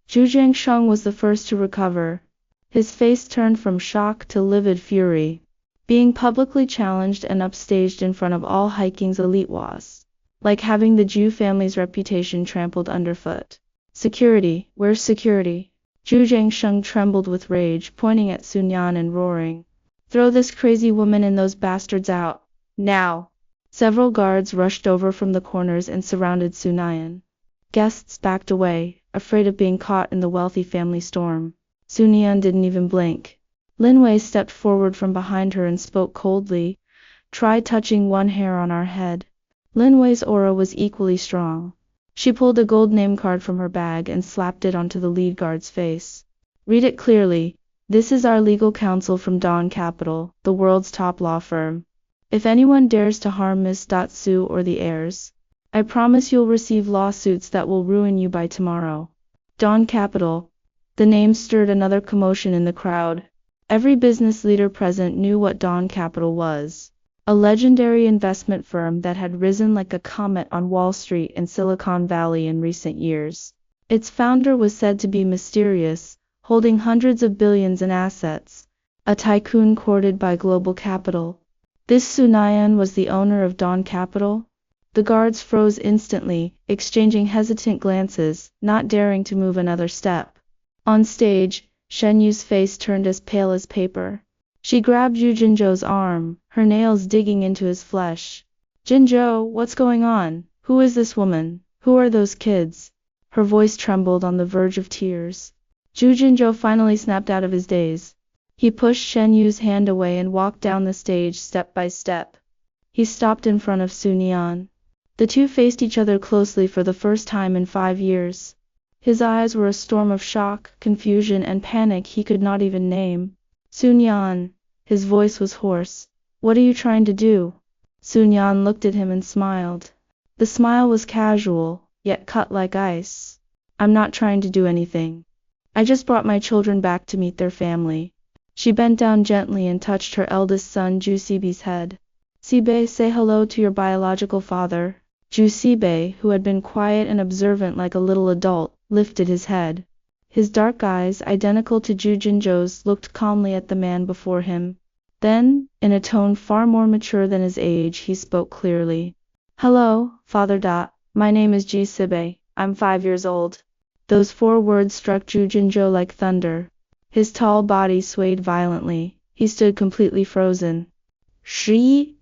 Zhu Jiangsheng was the first to recover. His face turned from shock to livid fury. Being publicly challenged and upstaged in front of all hiking's elite was like having the Ju family's reputation trampled underfoot. Security, where's security? Zhu Jiangsheng trembled with rage, pointing at Sunyan and roaring. Throw this crazy woman and those bastards out. Now! Several guards rushed over from the corners and surrounded Sunyan. Guests backed away, afraid of being caught in the wealthy family storm. Sunyan didn't even blink. Lin Wei stepped forward from behind her and spoke coldly. Try touching one hair on our head. Lin Wei's aura was equally strong. She pulled a gold name card from her bag and slapped it onto the lead guard's face. Read it clearly. This is our legal counsel from Dawn Capital, the world's top law firm. If anyone dares to harm Miss Su or the heirs, I promise you'll receive lawsuits that will ruin you by tomorrow. Dawn Capital. The name stirred another commotion in the crowd. Every business leader present knew what Dawn Capital was. A legendary investment firm that had risen like a comet on Wall Street and Silicon Valley in recent years. Its founder was said to be mysterious, holding hundreds of billions in assets, a tycoon courted by global capital. This Sunayan was the owner of Dawn Capital? The guards froze instantly, exchanging hesitant glances, not daring to move another step. On stage, Shen Yu's face turned as pale as paper. She grabbed Yu Jinzhou's arm, her nails digging into his flesh. Jinzhou, what's going on? Who is this woman? Who are those kids? Her voice trembled on the verge of tears. Zhu Jinzhou finally snapped out of his daze. He pushed Shen Yu's hand away and walked down the stage step by step. He stopped in front of Sunyan. The two faced each other closely for the first time in 5 years. His eyes were a storm of shock, confusion, and panic he could not even name. Sunyan. His voice was hoarse. What are you trying to do? Sunyan looked at him and smiled. The smile was casual, yet cut like ice. I'm not trying to do anything. I just brought my children back to meet their family. She bent down gently and touched her eldest son Ju Sibei's head. Sibei, say hello to your biological father. Ju Sibei, who had been quiet and observant like a little adult, lifted his head. His dark eyes, identical to Zhu Jinzhou's, looked calmly at the man before him. Then, in a tone far more mature than his age, he spoke clearly. Hello, Father. My name is Ji Sibei. I'm 5 years old. Those 4 words struck Zhu Jinzhou like thunder. His tall body swayed violently. He stood completely frozen. Shi?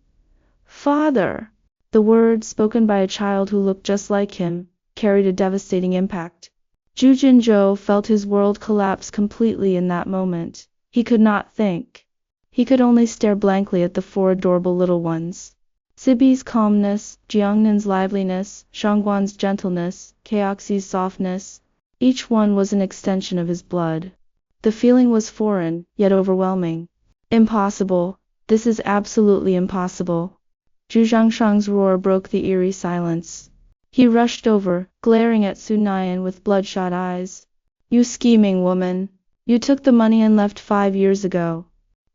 Father! The word, spoken by a child who looked just like him, carried a devastating impact. Zhu Jinzhou felt his world collapse completely in that moment. He could not think. He could only stare blankly at the 4 adorable little ones. Sibei's calmness, Jiangnan's liveliness, Shangguan's gentleness, Kaoxi's softness. Each one was an extension of his blood. The feeling was foreign, yet overwhelming. Impossible. This is absolutely impossible. Zhu Jiangsheng's roar broke the eerie silence. He rushed over, glaring at Sunyan with bloodshot eyes. You scheming woman! You took the money and left 5 years ago.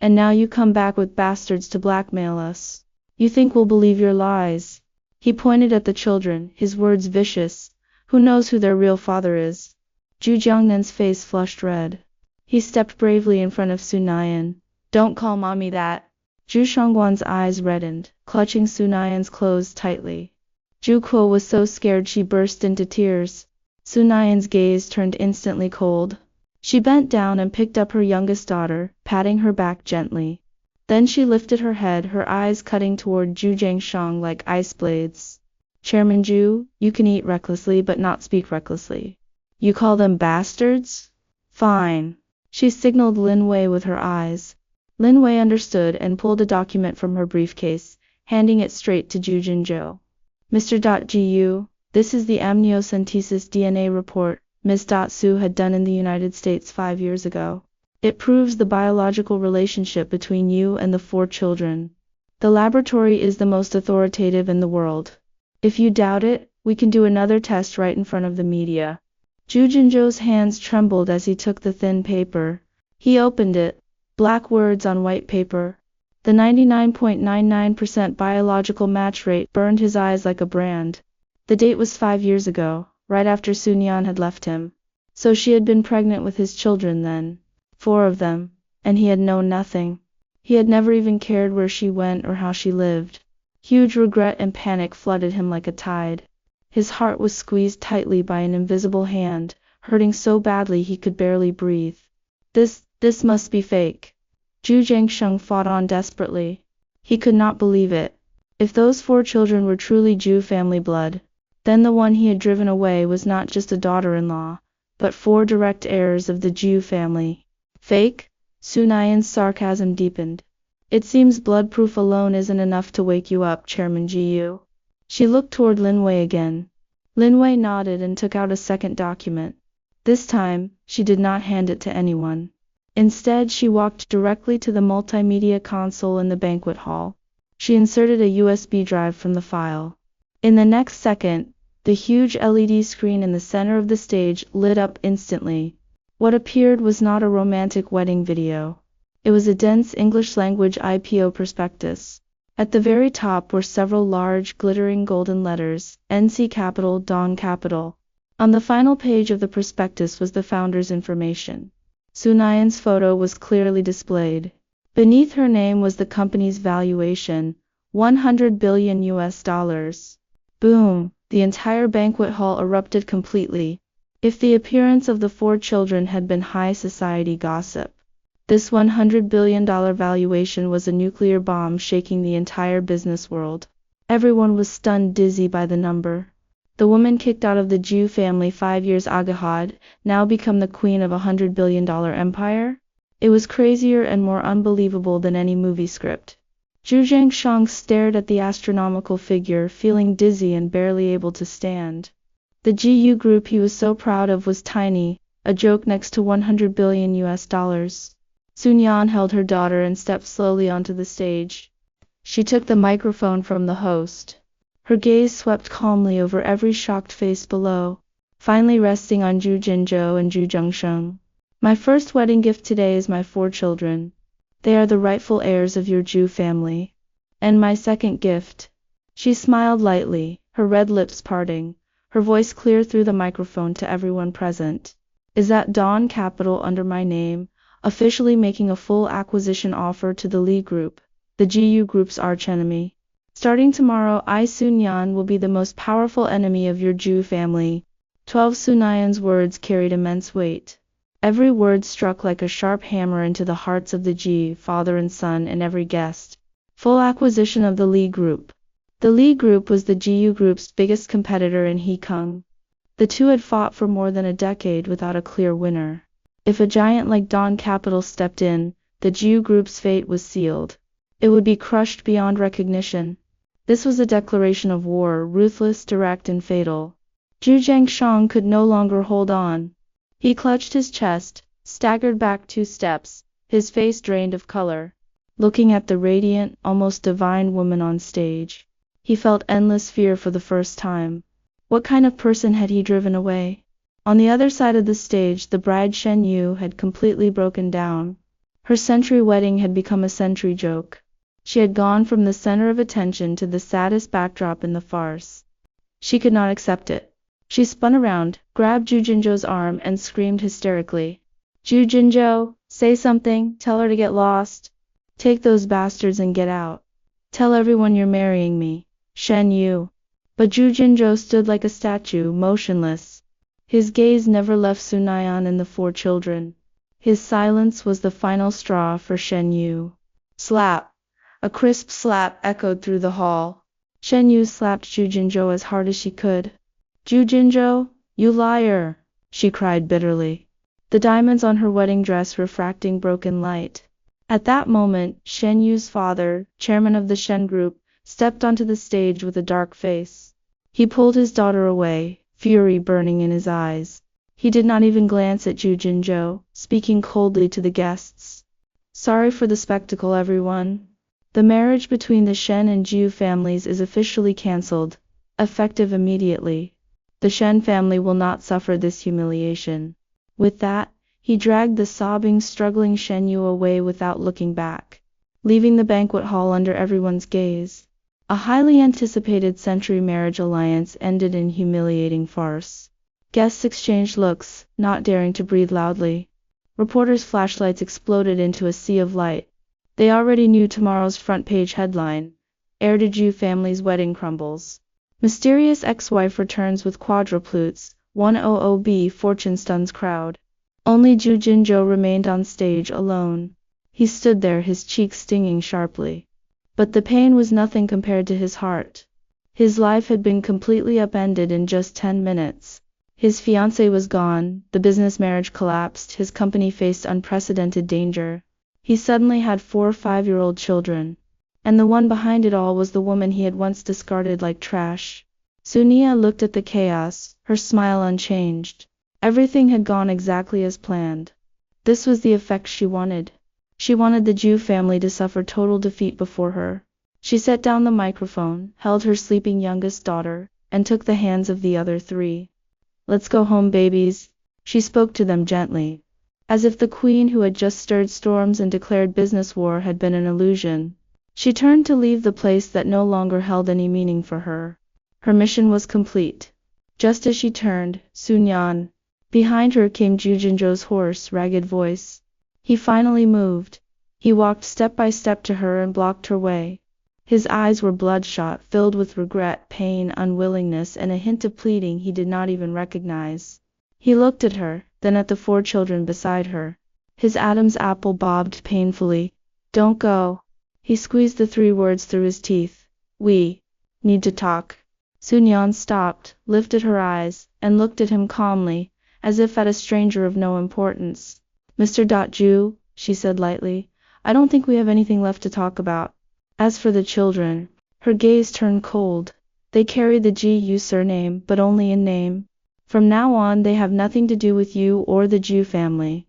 And now you come back with bastards to blackmail us. You think we'll believe your lies? He pointed at the children, his words vicious. Who knows who their real father is? Zhu Jiangnan's face flushed red. He stepped bravely in front of Sunyan. Don't call mommy that. Zhu Shangguan's eyes reddened, clutching Sunyan's clothes tightly. Zhu Kuo was so scared she burst into tears. Sunayan's gaze turned instantly cold. She bent down and picked up her youngest daughter, patting her back gently. Then she lifted her head, her eyes cutting toward Zhu Jiangsheng like ice blades. Chairman Zhu, you can eat recklessly but not speak recklessly. You call them bastards? Fine. She signaled Lin Wei with her eyes. Lin Wei understood and pulled a document from her briefcase, handing it straight to Zhu Jinzhou. Mr. Gu, this is the amniocentesis DNA report Ms. Su had done in the United States 5 years ago. It proves the biological relationship between you and the 4 children. The laboratory is the most authoritative in the world. If you doubt it, we can do another test right in front of the media. Zhu Jinzhou's hands trembled as he took the thin paper. He opened it. Black words on white paper. The 99.99% biological match rate burned his eyes like a brand. The date was 5 years ago, right after Sun Yan had left him. So she had been pregnant with his children then. 4 of them. And he had known nothing. He had never even cared where she went or how she lived. Huge regret and panic flooded him like a tide. His heart was squeezed tightly by an invisible hand, hurting so badly he could barely breathe. This must be fake. Zhu Jiangsheng fought on desperately. He could not believe it. If those 4 children were truly Zhu family blood, then the one he had driven away was not just a daughter-in-law, but 4 direct heirs of the Zhu family. Fake? Sunayan's sarcasm deepened. It seems blood proof alone isn't enough to wake you up, Chairman Gu. She looked toward Lin Wei again. Lin Wei nodded and took out a second document. This time, she did not hand it to anyone. Instead, she walked directly to the multimedia console in the banquet hall. She inserted a USB drive from the file. In the next second, the huge LED screen in the center of the stage lit up instantly. What appeared was not a romantic wedding video. It was a dense English-language IPO prospectus. At the very top were several large, glittering golden letters, NC Capital, Dawn Capital. On the final page of the prospectus was the founder's information. Sunayan's photo was clearly displayed. Beneath her name was the company's valuation, $100 billion. Boom! The entire banquet hall erupted completely. If the appearance of the 4 children had been high society gossip, this $100 billion valuation was a nuclear bomb shaking the entire business world. Everyone was stunned dizzy by the number. The woman kicked out of the Zhu family 5 years ago had now become the queen of a $100 billion empire? It was crazier and more unbelievable than any movie script. Zhu Jiangsheng stared at the astronomical figure, feeling dizzy and barely able to stand. The GU group he was so proud of was tiny, a joke next to $100 billion. Sun Yan held her daughter and stepped slowly onto the stage. She took the microphone from the host. Her gaze swept calmly over every shocked face below, finally resting on Zhu Jinzhou and Zhu Jiangsheng. My first wedding gift today is my 4 children. They are the rightful heirs of your Zhu family. And my second gift. She smiled lightly, her red lips parting, her voice clear through the microphone to everyone present. Is that Dawn Capital under my name, officially making a full acquisition offer to the Li Group, the GU Group's archenemy. Starting tomorrow, I Sun Yan will be the most powerful enemy of your Zhu family. 12 Sunayan's words carried immense weight. Every word struck like a sharp hammer into the hearts of the Ji, father and son, and every guest. Full acquisition of the Li Group. The Li Group was the GU Group's biggest competitor in Hekung. The two had fought for more than a decade without a clear winner. If a giant like Dawn Capital stepped in, the GU Group's fate was sealed. It would be crushed beyond recognition. This was a declaration of war, ruthless, direct, and fatal. Zhu Jiangsheng could no longer hold on. He clutched his chest, staggered back 2 steps, his face drained of color. Looking at the radiant, almost divine woman on stage, he felt endless fear for the first time. What kind of person had he driven away? On the other side of the stage, the bride Shen Yu had completely broken down. Her century wedding had become a century joke. She had gone from the center of attention to the saddest backdrop in the farce. She could not accept it. She spun around, grabbed Zhu Jinzhou's arm, and screamed hysterically. Zhu Jinzhou, say something, tell her to get lost. Take those bastards and get out. Tell everyone you're marrying me, Shen Yu. But Zhu Jinzhou stood like a statue, motionless. His gaze never left Sunayan and the 4 children. His silence was the final straw for Shen Yu. Slap! A crisp slap echoed through the hall. Shen Yu slapped Zhu Jinzhou as hard as she could. Zhu Jinzhou, you liar! She cried bitterly, the diamonds on her wedding dress refracting broken light. At that moment, Shen Yu's father, chairman of the Shen group, stepped onto the stage with a dark face. He pulled his daughter away, fury burning in his eyes. He did not even glance at Zhu Jinzhou, speaking coldly to the guests. Sorry for the spectacle, everyone. The marriage between the Shen and Zhu families is officially cancelled, effective immediately. The Shen family will not suffer this humiliation. With that, he dragged the sobbing, struggling Shen Yu away without looking back, leaving the banquet hall under everyone's gaze. A highly anticipated century marriage alliance ended in humiliating farce. Guests exchanged looks, not daring to breathe loudly. Reporters' flashlights exploded into a sea of light. They already knew tomorrow's front-page headline: Heir to Zhu family's wedding crumbles. Mysterious ex-wife returns with quadruplets. 100B fortune stuns crowd. Only Zhu Jinzhou remained on stage alone. He stood there, his cheeks stinging sharply. But the pain was nothing compared to his heart. His life had been completely upended in just 10 minutes. His fiancée was gone, the business marriage collapsed, his company faced unprecedented danger. He suddenly had 4 5-year-old children. And the one behind it all was the woman he had once discarded like trash. Sunia looked at the chaos, her smile unchanged. Everything had gone exactly as planned. This was the effect she wanted. She wanted the Zhu family to suffer total defeat before her. She set down the microphone, held her sleeping youngest daughter, and took the hands of the other 3. Let's go home, babies. She spoke to them gently, as if the queen who had just stirred storms and declared business war had been an illusion. She turned to leave the place that no longer held any meaning for her. Her mission was complete. Just as she turned, Sunyan. Behind her came Zhu Jinzhou's hoarse, ragged voice. He finally moved. He walked step by step to her and blocked her way. His eyes were bloodshot, filled with regret, pain, unwillingness, and a hint of pleading he did not even recognize. He looked at her, then at the 4 children beside her. His Adam's apple bobbed painfully. Don't go. He squeezed the 3 words through his teeth. We need to talk. Sunyan stopped, lifted her eyes, and looked at him calmly, as if at a stranger of no importance. Mr. Zhu, she said lightly, I don't think we have anything left to talk about. As for the children, her gaze turned cold. They carry the Gu surname, but only in name. From now on they have nothing to do with you or the Zhu family.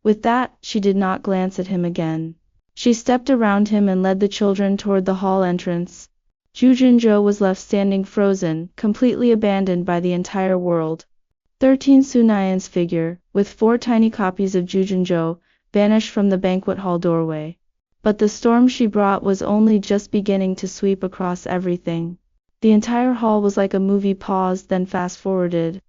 With that, she did not glance at him again. She stepped around him and led the children toward the hall entrance. Zhu Jinzhou was left standing frozen, completely abandoned by the entire world. 13 Sunayan's figure, with 4 tiny copies of Zhu Jinzhou, vanished from the banquet hall doorway. But the storm she brought was only just beginning to sweep across everything. The entire hall was like a movie paused then fast-forwarded.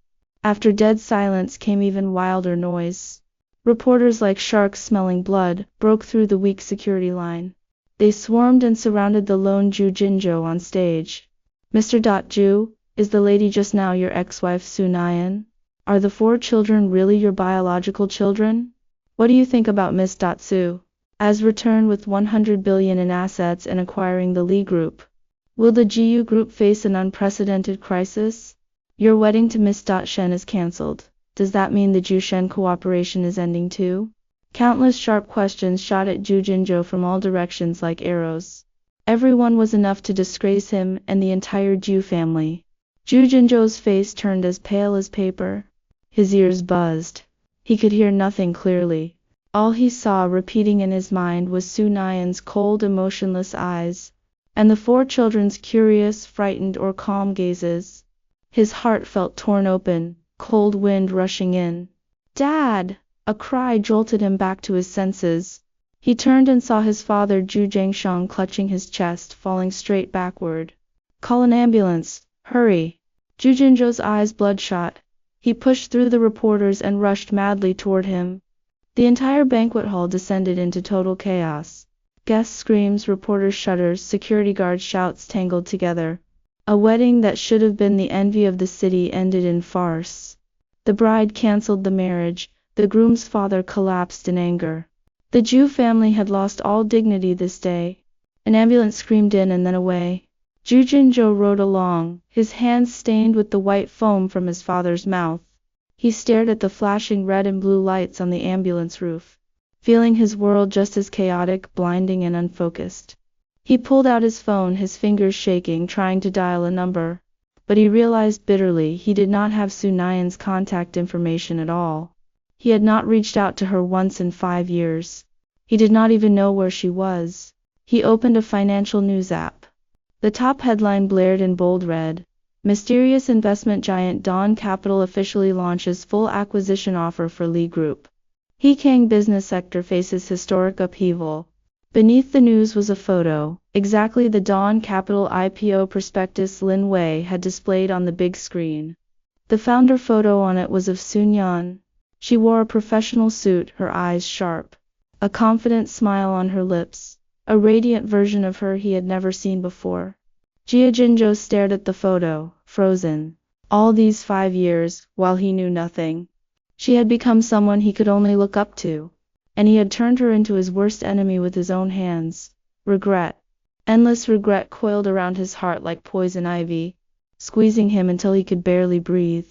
After dead silence came even wilder noise. Reporters like sharks smelling blood broke through the weak security line. They swarmed and surrounded the lone Zhu Jinzhou on stage. Mr. Zhu, is the lady just now your ex-wife Sunayan? Are the 4 children really your biological children? What do you think about Miss Su? As returned with 100 billion in assets and acquiring the Li Group. Will the GU Group face an unprecedented crisis? Your wedding to Miss Shen is cancelled. Does that mean the Zhu-Shen cooperation is ending too? Countless sharp questions shot at Zhu Jinzhou from all directions like arrows. Everyone was enough to disgrace him and the entire Zhu family. Zhu Jinzhou's face turned as pale as paper. His ears buzzed. He could hear nothing clearly. All he saw repeating in his mind was Sunayan's cold, emotionless eyes, and the 4 children's curious, frightened or calm gazes. His heart felt torn open, cold wind rushing in. Dad! A cry jolted him back to his senses. He turned and saw his father Zhu Jiangshang clutching his chest, falling straight backward. Call an ambulance, hurry! Zhu Jinzhou's eyes bloodshot. He pushed through the reporters and rushed madly toward him. The entire banquet hall descended into total chaos. Guest screams, reporters' shudders, security guards' shouts tangled together. A wedding that should have been the envy of the city ended in farce. The bride canceled the marriage. The groom's father collapsed in anger. The Jew family had lost all dignity this day. An ambulance screamed in and then away. Ju Jinzhou rode along, his hands stained with the white foam from his father's mouth. He stared at the flashing red and blue lights on the ambulance roof, feeling his world just as chaotic, blinding and unfocused. He pulled out his phone, his fingers shaking, trying to dial a number. But he realized bitterly he did not have Su Nian's contact information at all. He had not reached out to her once in 5 years. He did not even know where she was. He opened a financial news app. The top headline blared in bold red. Mysterious investment giant Dawn Capital officially launches full acquisition offer for Li Group. Hekang business sector faces historic upheaval. Beneath the news was a photo, exactly the Dawn Capital IPO prospectus Lin Wei had displayed on the big screen. The founder photo on it was of Sun Yan. She wore a professional suit, her eyes sharp, a confident smile on her lips, a radiant version of her he had never seen before. Jia Jinzhou stared at the photo, frozen. All these 5 years, while he knew nothing, she had become someone he could only look up to. And he had turned her into his worst enemy with his own hands. Regret. Endless regret coiled around his heart like poison ivy, squeezing him until he could barely breathe.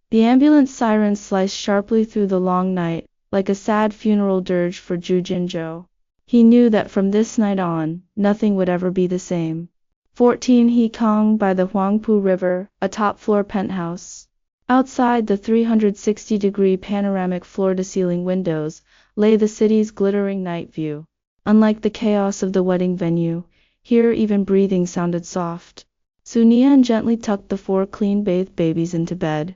The ambulance sirens sliced sharply through the long night, like a sad funeral dirge for Ju Jinzhou. He knew that from this night on, nothing would ever be the same. 14 Hekang by the Huangpu River, a top-floor penthouse. Outside the 360-degree panoramic floor-to-ceiling windows lay the city's glittering night view. Unlike the chaos of the wedding venue, here even breathing sounded soft. Su Nian gently tucked the 4 clean-bathed babies into bed.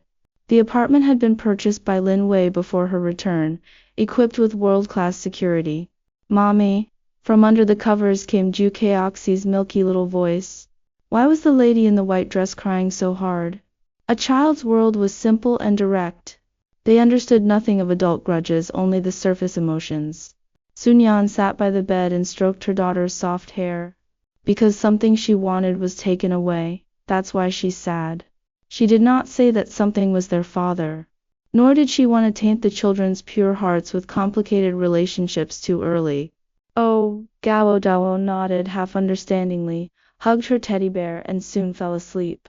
The apartment had been purchased by Lin Wei before her return, equipped with world-class security. "Mommy," from under the covers came Ju Kaoxi's milky little voice. Why was the lady in the white dress crying so hard? A child's world was simple and direct. They understood nothing of adult grudges, only the surface emotions. Sun Yan sat by the bed and stroked her daughter's soft hair. Because something she wanted was taken away, that's why she's sad. She did not say that something was their father. Nor did she want to taint the children's pure hearts with complicated relationships too early. Oh, Gao Dao nodded half understandingly, hugged her teddy bear and soon fell asleep.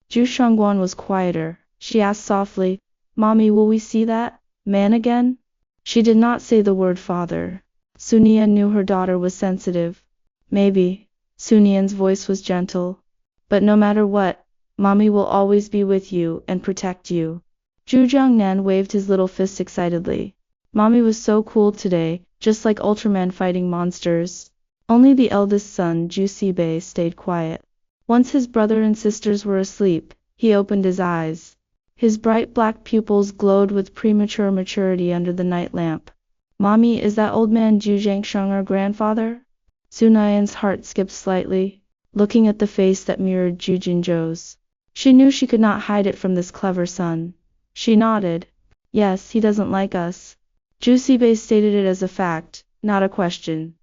Ju Shangguan was quieter. She asked softly, "Mommy, will we see that man again?" She did not say the word father. Sun Yan knew her daughter was sensitive. "Maybe." Sun Yan's voice was gentle. "But no matter what, Mommy will always be with you and protect you." Zhu Jiangnan waved his little fist excitedly. Mommy was so cool today, just like Ultraman fighting monsters. Only the eldest son, Ju Sibei, stayed quiet. Once his brother and sisters were asleep, he opened his eyes. His bright black pupils glowed with premature maturity under the night lamp. "Mommy, is that old man Ju Zhangsheng our grandfather?" Su Nian's heart skipped slightly, looking at the face that mirrored Ju Jinzhou's. She knew she could not hide it from this clever son. She nodded. "Yes, he doesn't like us." Ju Sibei stated it as a fact, not a question.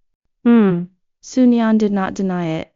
Sun Yan did not deny it.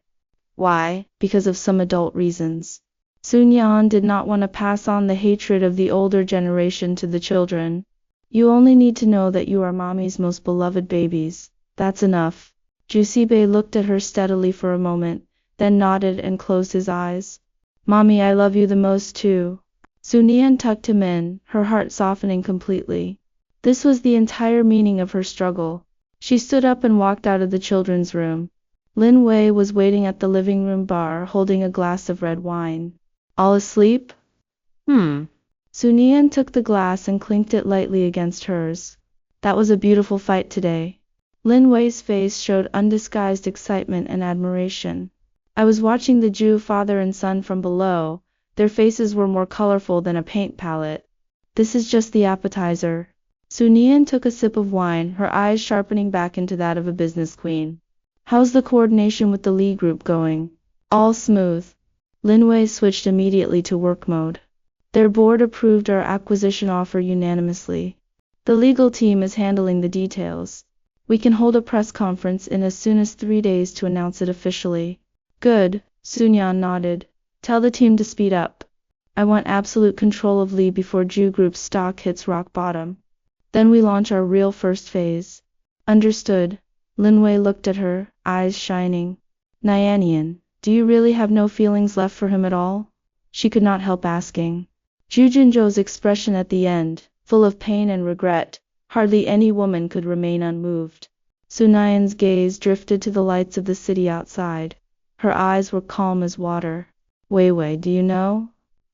Why? Because of some adult reasons. Sun Yan did not want to pass on the hatred of the older generation to the children. "You only need to know that you are Mommy's most beloved babies. That's enough." Ju Sibei looked at her steadily for a moment, then nodded and closed his eyes. "Mommy, I love you the most too." Sun Yan tucked him in, her heart softening completely. This was the entire meaning of her struggle. She stood up and walked out of the children's room. Lin Wei was waiting at the living room bar, holding a glass of red wine. "All asleep?" Sun Yan took the glass and clinked it lightly against hers. "That was a beautiful fight today." Lin Wei's face showed undisguised excitement and admiration. "I was watching the Jew father and son from below. Their faces were more colorful than a paint palette. This is just the appetizer." Sun Yan took a sip of wine, her eyes sharpening back into that of a business queen. "How's the coordination with the Li Group going?" "All smooth." Lin Wei switched immediately to work mode. "Their board approved our acquisition offer unanimously. The legal team is handling the details. We can hold a press conference in as soon as 3 days to announce it officially." "Good," Sun Yan nodded. "Tell the team to speed up." I want absolute control of Lee before Ju Group's stock hits rock bottom. Then we launch our real first phase. Understood. Linwei looked at her, eyes shining. Nyanyan, do you really have no feelings left for him at all? She could not help asking. Ju Jinzhou's expression at the end, full of pain and regret, hardly any woman could remain unmoved. Su Nyan's gaze drifted to the lights of the city outside. Her eyes were calm as water. Wei, do you know?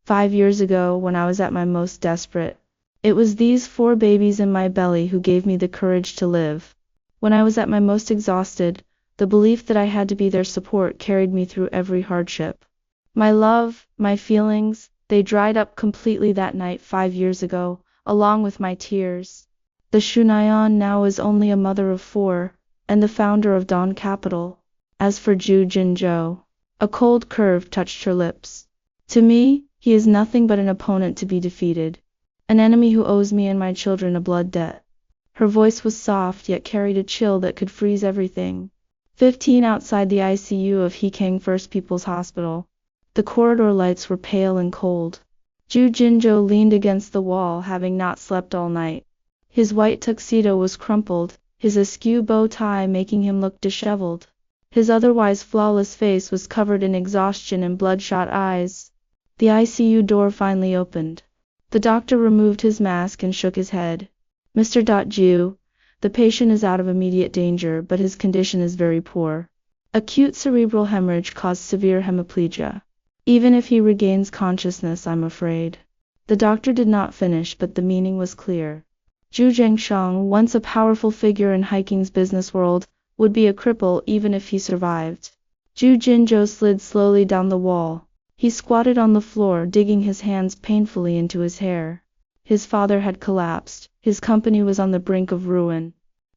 5 years ago, when I was at my most desperate, it was these 4 babies in my belly who gave me the courage to live. When I was at my most exhausted, the belief that I had to be their support carried me through every hardship. My love, my feelings, they dried up completely that night 5 years ago, along with my tears. The Shunayan now is only a mother of 4, and the founder of Dawn Capital. As for Ju Jinzhou, a cold curve touched her lips. To me, he is nothing but an opponent to be defeated. An enemy who owes me and my children a blood debt. Her voice was soft yet carried a chill that could freeze everything. 15 outside the ICU of Hekang First People's Hospital. The corridor lights were pale and cold. Ju Jinzhou leaned against the wall, having not slept all night. His white tuxedo was crumpled, his askew bow tie making him look disheveled. His otherwise flawless face was covered in exhaustion and bloodshot eyes. The ICU door finally opened. The doctor removed his mask and shook his head. Mr. Ju, the patient is out of immediate danger, but his condition is very poor. Acute cerebral hemorrhage caused severe hemiplegia. Even if he regains consciousness, I'm afraid. The doctor did not finish, but the meaning was clear. Zhu Zhengsheng, once a powerful figure in Hekang's business world, would be a cripple even if he survived. Ju Jinzhou slid slowly down the wall. He squatted on the floor, digging his hands painfully into his hair. His father had collapsed, his company was on the brink of ruin,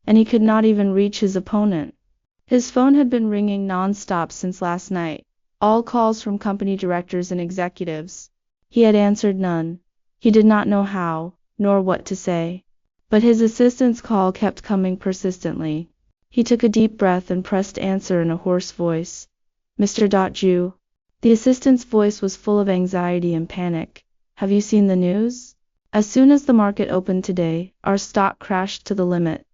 and he could not even reach his opponent. His phone had been ringing non-stop since last night, all calls from company directors and executives. He had answered none. He did not know how, nor what to say. But his assistant's call kept coming persistently. He took a deep breath and pressed answer in a hoarse voice. Mr. Ju. The assistant's voice was full of anxiety and panic. Have you seen the news? As soon as the market opened today, our stock crashed to the limit.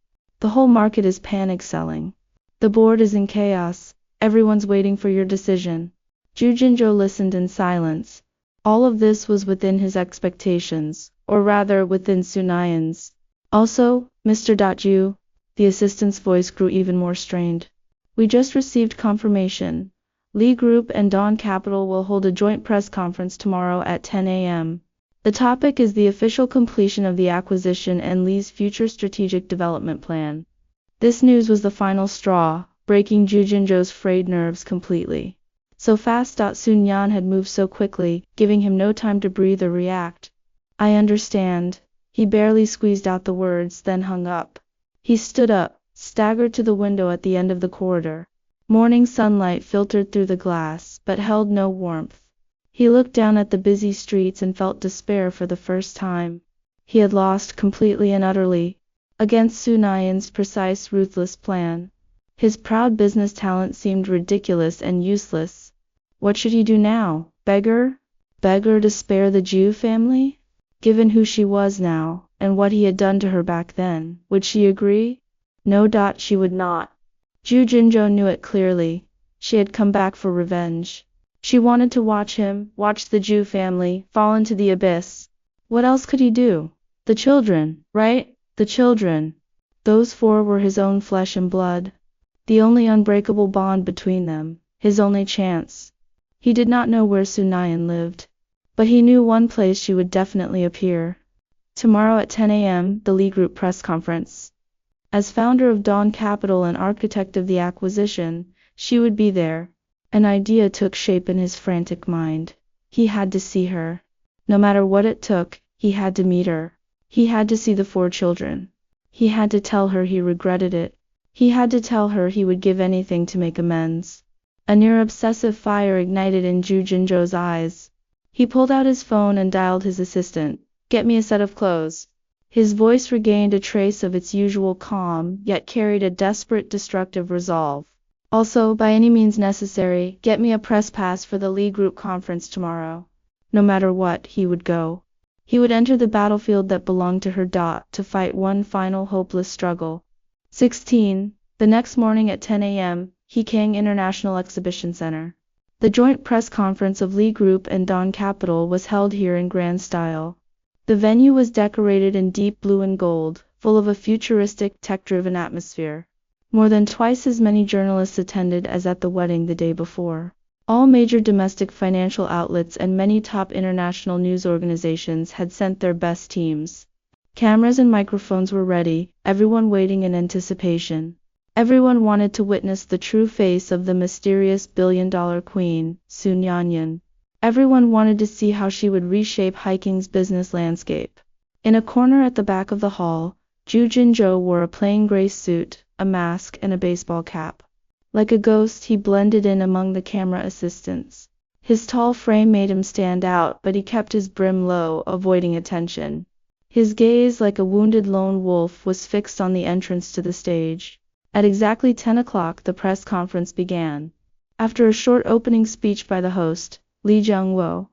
The whole market is panic selling. The board is in chaos. Everyone's waiting for your decision. Ju Jinzhou listened in silence. All of this was within his expectations, or rather within Su Nyan's. Also, Mr. Ju, the assistant's voice grew even more strained. We just received confirmation. Lee Group and Dawn Capital will hold a joint press conference tomorrow at 10 a.m. The topic is the official completion of the acquisition and Lee's future strategic development plan. This news was the final straw, breaking Ju Jinzhou's frayed nerves completely. So fast. Sun Yan had moved so quickly, giving him no time to breathe or react. I understand. He barely squeezed out the words, then hung up. He stood up, staggered to the window at the end of the corridor. Morning sunlight filtered through the glass, but held no warmth. He looked down at the busy streets and felt despair for the first time. He had lost completely and utterly, against Su Nyan's precise, ruthless plan. His proud business talent seemed ridiculous and useless. What should he do now? Beg her? Beg her to spare the Ju family? Given who she was now, and what he had done to her back then, would she agree? No. She would not. Ju Jinzhou knew it clearly. She had come back for revenge. She wanted to watch him, watch the Ju family, fall into the abyss. What else could he do? The children, right? The children. Those 4 were his own flesh and blood. The only unbreakable bond between them, his only chance. He did not know where Su Nyan lived, but he knew one place she would definitely appear. Tomorrow at 10 a.m., the Lee Group press conference. As founder of Dawn Capital and architect of the acquisition, she would be there. An idea took shape in his frantic mind. He had to see her. No matter what it took, he had to meet her. He had to see the 4 children. He had to tell her he regretted it. He had to tell her he would give anything to make amends. A near-obsessive fire ignited in Ju Jinzhou's eyes. He pulled out his phone and dialed his assistant. Get me a set of clothes. His voice regained a trace of its usual calm, yet carried a desperate, destructive resolve. Also, by any means necessary, get me a press pass for the Lee Group conference tomorrow. No matter what, he would go. He would enter the battlefield that belonged to her. To fight one final hopeless struggle. 16. The next morning at 10 a.m., Hikang International Exhibition Center. The joint press conference of Lee Group and Dawn Capital was held here in grand style. The venue was decorated in deep blue and gold, full of a futuristic, tech-driven atmosphere. More than twice as many journalists attended as at the wedding the day before. All major domestic financial outlets and many top international news organizations had sent their best teams. Cameras and microphones were ready, everyone waiting in anticipation. Everyone wanted to witness the true face of the mysterious billion-dollar queen, Sun Yanyan. Everyone wanted to see how she would reshape Hikang's business landscape. In a corner at the back of the hall, Zhu Jinzhou wore a plain gray suit, a mask, and a baseball cap. Like a ghost, he blended in among the camera assistants. His tall frame made him stand out, but he kept his brim low, avoiding attention. His gaze, like a wounded lone wolf, was fixed on the entrance to the stage. At exactly 10 o'clock, the press conference began. After a short opening speech by the host, Li Jiangwo,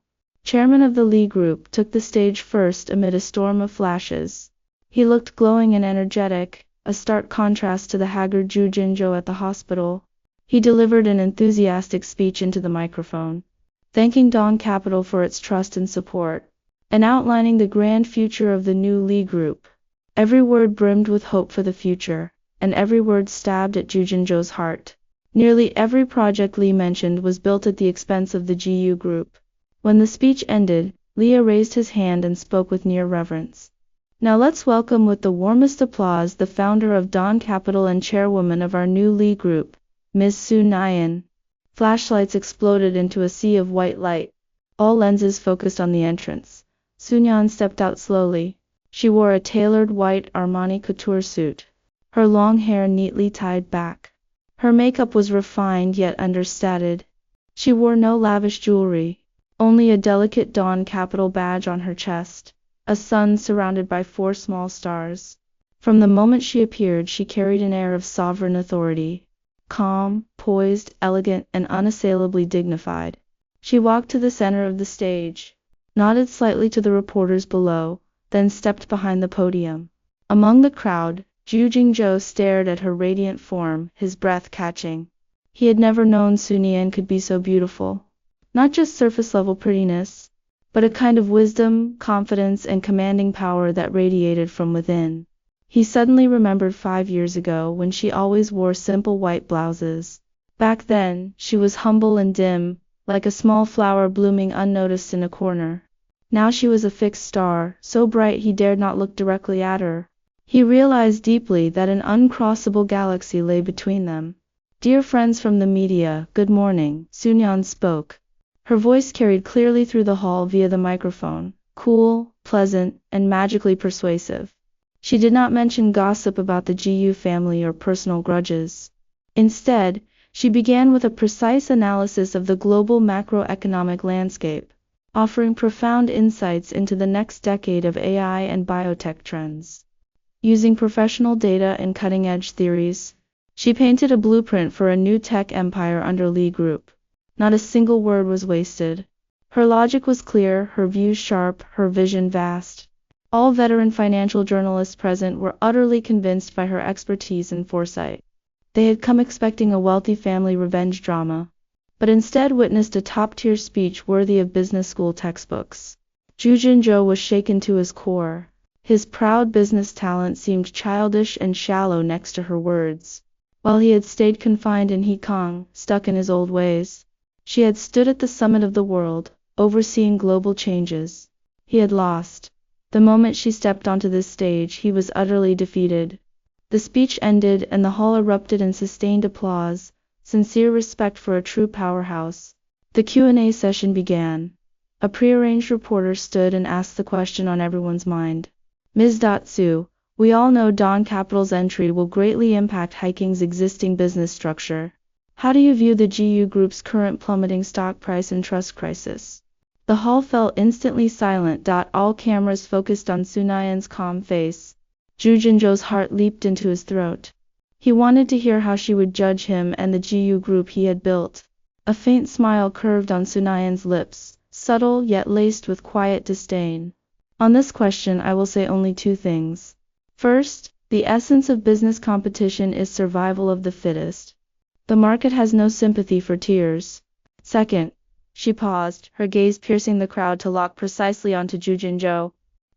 chairman of the Li Group, took the stage first amid a storm of flashes. He looked glowing and energetic, a stark contrast to the haggard Zhu Jinzhou at the hospital. He delivered an enthusiastic speech into the microphone, thanking Dawn Capital for its trust and support, and outlining the grand future of the new Li Group. Every word brimmed with hope for the future, and every word stabbed at Zhu Jinzhou's heart. Nearly every project Li mentioned was built at the expense of the GU Group. When the speech ended, Li raised his hand and spoke with near reverence. Now let's welcome with the warmest applause the founder of Dawn Capital and chairwoman of our new Li Group, Ms. Sun Yanyan. Flashlights exploded into a sea of white light. All lenses focused on the entrance. Sun Yanyan stepped out slowly. She wore a tailored white Armani couture suit, her long hair neatly tied back. Her makeup was refined yet understated. She wore no lavish jewelry, only a delicate Dawn Capital badge on her chest, a sun surrounded by 4 small stars. From the moment she appeared, she carried an air of sovereign authority, calm, poised, elegant, and unassailably dignified. She walked to the center of the stage, nodded slightly to the reporters below, then stepped behind the podium. Among the crowd, Zhu Jinzhou stared at her radiant form, his breath catching. He had never known Sun Yanyan could be so beautiful. Not just surface-level prettiness, but a kind of wisdom, confidence, and commanding power that radiated from within. He suddenly remembered 5 years ago when she always wore simple white blouses. Back then, she was humble and dim, like a small flower blooming unnoticed in a corner. Now she was a fixed star, so bright he dared not look directly at her. He realized deeply that an uncrossable galaxy lay between them. Dear friends from the media, good morning, Sun Yanyan spoke. Her voice carried clearly through the hall via the microphone, cool, pleasant, and magically persuasive. She did not mention gossip about the GU family or personal grudges. Instead, she began with a precise analysis of the global macroeconomic landscape, offering profound insights into the next decade of AI and biotech trends. Using professional data and cutting-edge theories, she painted a blueprint for a new tech empire under Li Group. Not a single word was wasted. Her logic was clear, her views sharp, her vision vast. All veteran financial journalists present were utterly convinced by her expertise and foresight. They had come expecting a wealthy family revenge drama, but instead witnessed a top-tier speech worthy of business school textbooks. Zhu Jinzhou was shaken to his core. His proud business talent seemed childish and shallow next to her words. While he had stayed confined in Hikang, stuck in his old ways, she had stood at the summit of the world, overseeing global changes. He had lost. The moment she stepped onto this stage, he was utterly defeated. The speech ended, and the hall erupted in sustained applause, sincere respect for a true powerhouse. The Q&A session began. A prearranged reporter stood and asked the question on everyone's mind. Ms. Su, we all know Dawn Capital's entry will greatly impact Hikang's existing business structure. How do you view the GU Group's current plummeting stock price and trust crisis? The hall fell instantly silent. All cameras focused on Sun Yanyan's calm face. Zhu Jinzhou's heart leaped into his throat. He wanted to hear how she would judge him and the GU Group he had built. A faint smile curved on Sun Yanyan's lips, subtle yet laced with quiet disdain. On this question I will say only two things. First, the essence of business competition is survival of the fittest. The market has no sympathy for tears. Second, she paused, her gaze piercing the crowd to lock precisely onto Jujinzhou.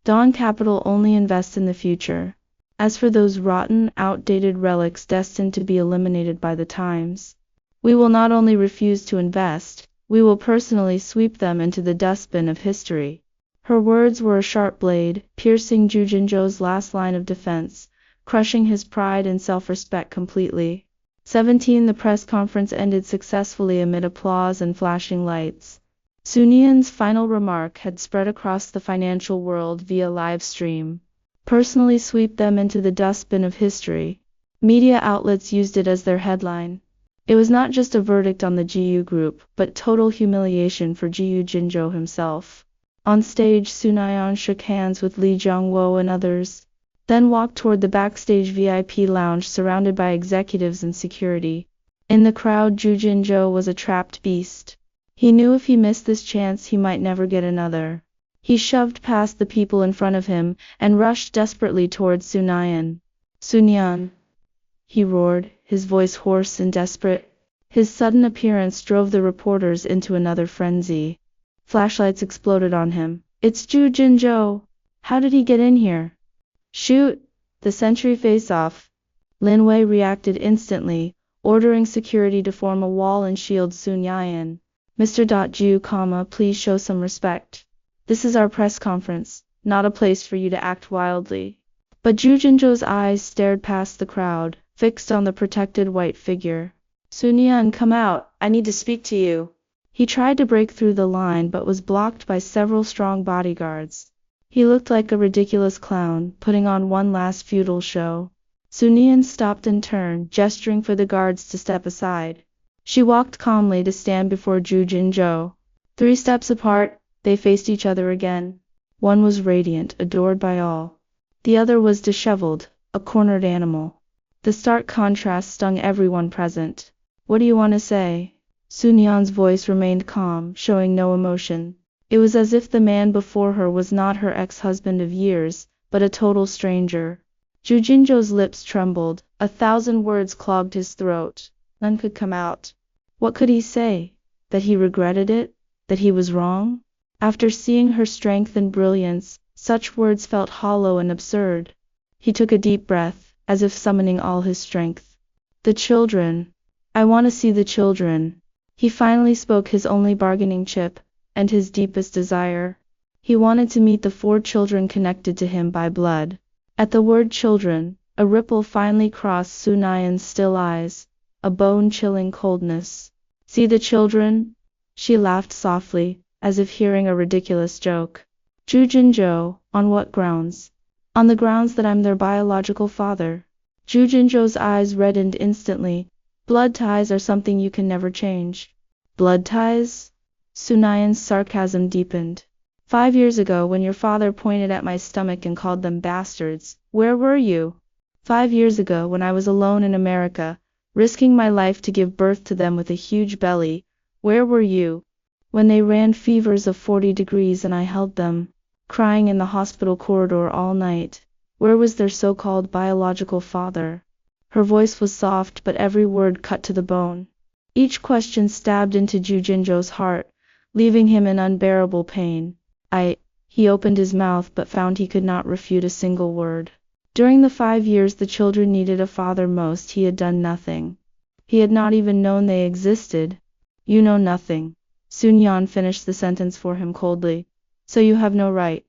Dawn Capital only invests in the future. As for those rotten, outdated relics destined to be eliminated by the times, we will not only refuse to invest, we will personally sweep them into the dustbin of history. Her words were a sharp blade, piercing Jujinzhou's last line of defense, crushing his pride and self-respect completely. 17. The press conference ended successfully amid applause and flashing lights. Sun Yan's final remark had spread across the financial world via live stream. Personally sweep them into the dustbin of history. Media outlets used it as their headline. It was not just a verdict on the GU group, but total humiliation for GU Jinzhou himself. On stage, Sun Yan shook hands with Li Jiangwo and others, then walked toward the backstage VIP lounge surrounded by executives and security. In the crowd, Zhu Jinzhou was a trapped beast. He knew if he missed this chance he might never get another. He shoved past the people in front of him and rushed desperately towards Sun Yan. Sun Yan, he roared, his voice hoarse and desperate. His sudden appearance drove the reporters into another frenzy. Flashlights exploded on him. It's Zhu Jinzhou. How did he get in here? Shoot! The sentry face-off. Lin Wei reacted instantly, ordering security to form a wall and shield Sun Yan. Mr. Zhu, please show some respect. This is our press conference, not a place for you to act wildly. But Zhu Jinzhou's eyes stared past the crowd, fixed on the protected white figure. Sun Yan, come out, I need to speak to you. He tried to break through the line but was blocked by several strong bodyguards. He looked like a ridiculous clown, putting on one last futile show. Sun Yan stopped and turned, gesturing for the guards to step aside. She walked calmly to stand before Zhu Jinzhou. 3 steps apart, they faced each other again. One was radiant, adored by all. The other was disheveled, a cornered animal. The stark contrast stung everyone present. What do you want to say? Sun Yan's voice remained calm, showing no emotion. It was as if the man before her was not her ex-husband of years, but a total stranger. Zhu Jinzhou's lips trembled, 1,000 words clogged his throat. None could come out. What could he say? That he regretted it? That he was wrong? After seeing her strength and brilliance, such words felt hollow and absurd. He took a deep breath, as if summoning all his strength. The children. I want to see the children. He finally spoke his only bargaining chip, and his deepest desire. He wanted to meet the 4 children connected to him by blood. At the word children, a ripple finally crossed Sun Yan's still eyes, a bone-chilling coldness. See the children? She laughed softly, as if hearing a ridiculous joke. Zhu Jinzhou, on what grounds? On the grounds that I'm their biological father. Zhu Jinzhou's eyes reddened instantly. Blood ties are something you can never change. Blood ties? Sun Yan's sarcasm deepened. 5 years ago, when your father pointed at my stomach and called them bastards, where were you? 5 years ago, when I was alone in America, risking my life to give birth to them with a huge belly, where were you? When they ran fevers of 40 degrees and I held them, crying in the hospital corridor all night, where was their so-called biological father? Her voice was soft, but every word cut to the bone. Each question stabbed into Zhu Jinzhou's heart, leaving him in unbearable pain. He opened his mouth but found he could not refute a single word. During the 5 years the children needed a father most, he had done nothing. He had not even known they existed. You know nothing. Sun Yan finished the sentence for him coldly. So you have no right.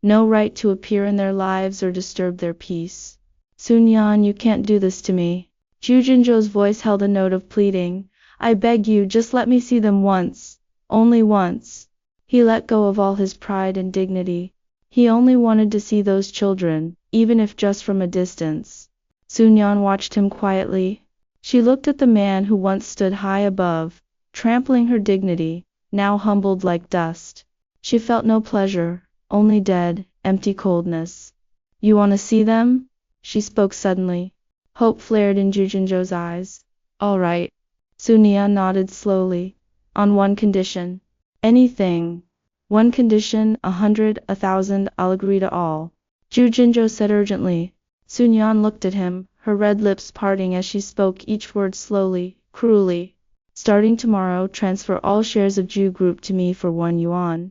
No right to appear in their lives or disturb their peace. Sun Yan, you can't do this to me. Zhu Jinzhou's voice held a note of pleading. I beg you, just let me see them once. Only once. He let go of all his pride and dignity. He only wanted to see those children, even if just from a distance. Sun Yan watched him quietly. She looked at the man who once stood high above, trampling her dignity, now humbled like dust. She felt no pleasure, only dead, empty coldness. You want to see them? She spoke suddenly. Hope flared in Zhu Jinzhou's eyes. All right. Sun Yan nodded slowly. On one condition. Anything. One condition, 100, 1,000, I'll agree to all. Ju Jinzhou said urgently. Sun Yan looked at him, her red lips parting as she spoke each word slowly, cruelly. Starting tomorrow, transfer all shares of Ju Group to me for 1 yuan.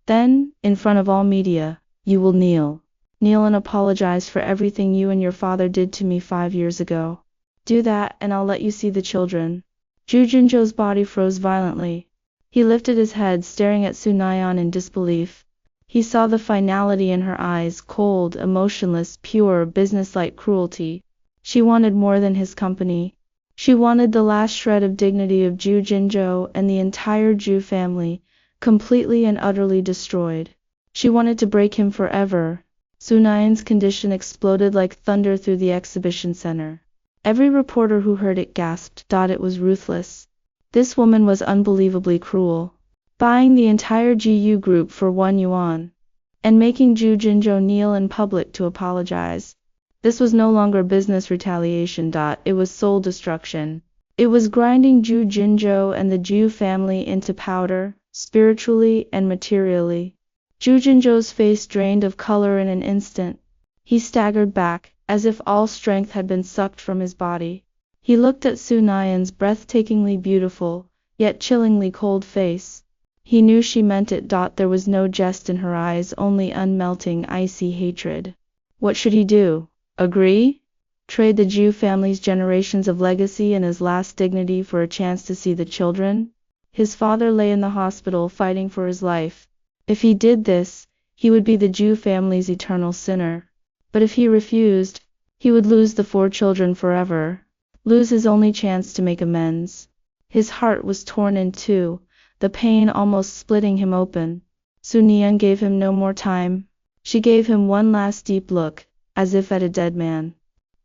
Then, in front of all media, you will kneel. Kneel and apologize for everything you and your father did to me 5 years ago. Do that, and I'll let you see the children. Ju Jinzhou's body froze violently. He lifted his head, staring at Sun Yan in disbelief. He saw the finality in her eyes, cold, emotionless, pure, businesslike cruelty. She wanted more than his company. She wanted the last shred of dignity of Ju Jinzhou and the entire Ju family, completely and utterly destroyed. She wanted to break him forever. Sun Yan's condition exploded like thunder through the exhibition center. Every reporter who heard it gasped, thought it was ruthless. This woman was unbelievably cruel. Buying the entire GU group for 1 yuan. And making Ju Jinzhou kneel in public to apologize. This was no longer business retaliation. It was soul destruction. It was grinding Ju Jinzhou and the Ju family into powder, spiritually and materially. Ju Jinzhou's face drained of color in an instant. He staggered back, as if all strength had been sucked from his body. He looked at Sun Yan's breathtakingly beautiful, yet chillingly cold face. He knew she meant it. There was no jest in her eyes, only unmelting, icy hatred. What should he do? Agree? Trade the Ju family's generations of legacy and his last dignity for a chance to see the children? His father lay in the hospital fighting for his life. If he did this, he would be the Ju family's eternal sinner. But if he refused, he would lose the 4 children forever. Lose his only chance to make amends. His heart was torn in two, the pain almost splitting him open. Sun Yan gave him no more time. She gave him one last deep look, as if at a dead man.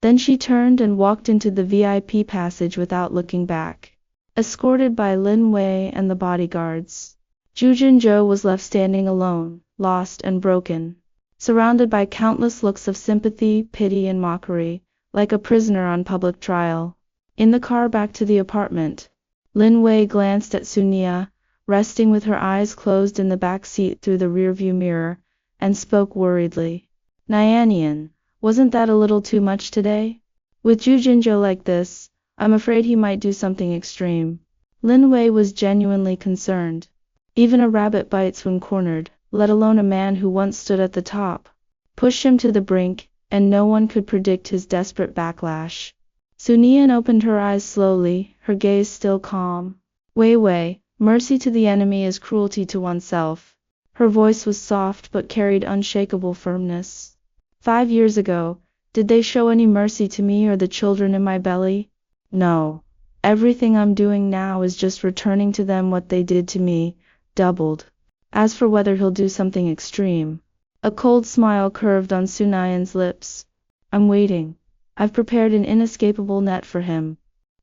Then she turned and walked into the VIP passage without looking back, escorted by Lin Wei and the bodyguards. Ju Jinzhou was left standing alone, lost and broken, surrounded by countless looks of sympathy, pity and mockery, like a prisoner on public trial. In the car back to the apartment, Lin Wei glanced at Sun Yan, resting with her eyes closed in the back seat through the rearview mirror, and spoke worriedly. Nyanyan, wasn't that a little too much today? With Ju Jinzhou like this, I'm afraid he might do something extreme. Lin Wei was genuinely concerned. Even a rabbit bites when cornered, let alone a man who once stood at the top. Push him to the brink, and no one could predict his desperate backlash. Sun Yan opened her eyes slowly, her gaze still calm. Wei, mercy to the enemy is cruelty to oneself. Her voice was soft but carried unshakable firmness. 5 years ago, did they show any mercy to me or the children in my belly? No. Everything I'm doing now is just returning to them what they did to me, doubled. As for whether he'll do something extreme, a cold smile curved on Sun Yan's lips. I'm waiting. I've prepared an inescapable net for him.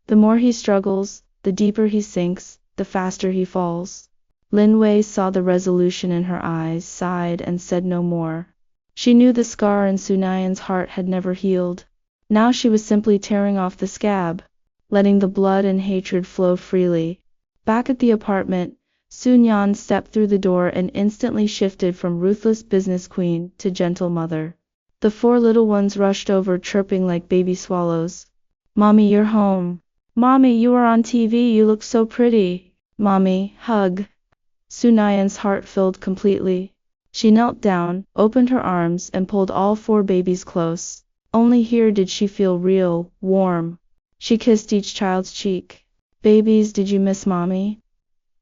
The more he struggles, the deeper he sinks, the faster he falls. Lin Wei saw the resolution in her eyes, sighed and said no more. She knew the scar in Sun Yan's heart had never healed. Now she was simply tearing off the scab, letting the blood and hatred flow freely. Back at the apartment, Sun Yan stepped through the door and instantly shifted from ruthless business queen to gentle mother. The 4 little ones rushed over chirping like baby swallows. Mommy, you're home. Mommy, you are on TV, you look so pretty. Mommy, hug. Sun Yan's heart filled completely. She knelt down, opened her arms and pulled all 4 babies close. Only here did she feel real, warm. She kissed each child's cheek. Babies, did you miss Mommy?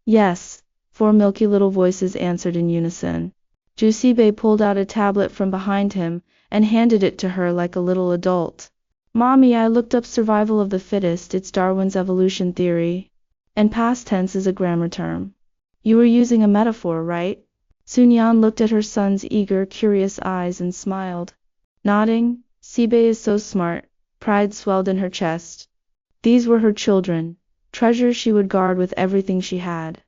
Yes, 4 milky little voices answered in unison. Ju Sibei pulled out a tablet from behind him and handed it to her like a little adult. Mommy, I looked up survival of the fittest, it's Darwin's evolution theory. And past tense is a grammar term. You were using a metaphor, right? Sun Yan looked at her son's eager, curious eyes and smiled. Nodding, Sibei is so smart. Pride swelled in her chest. These were her children, treasures she would guard with everything she had.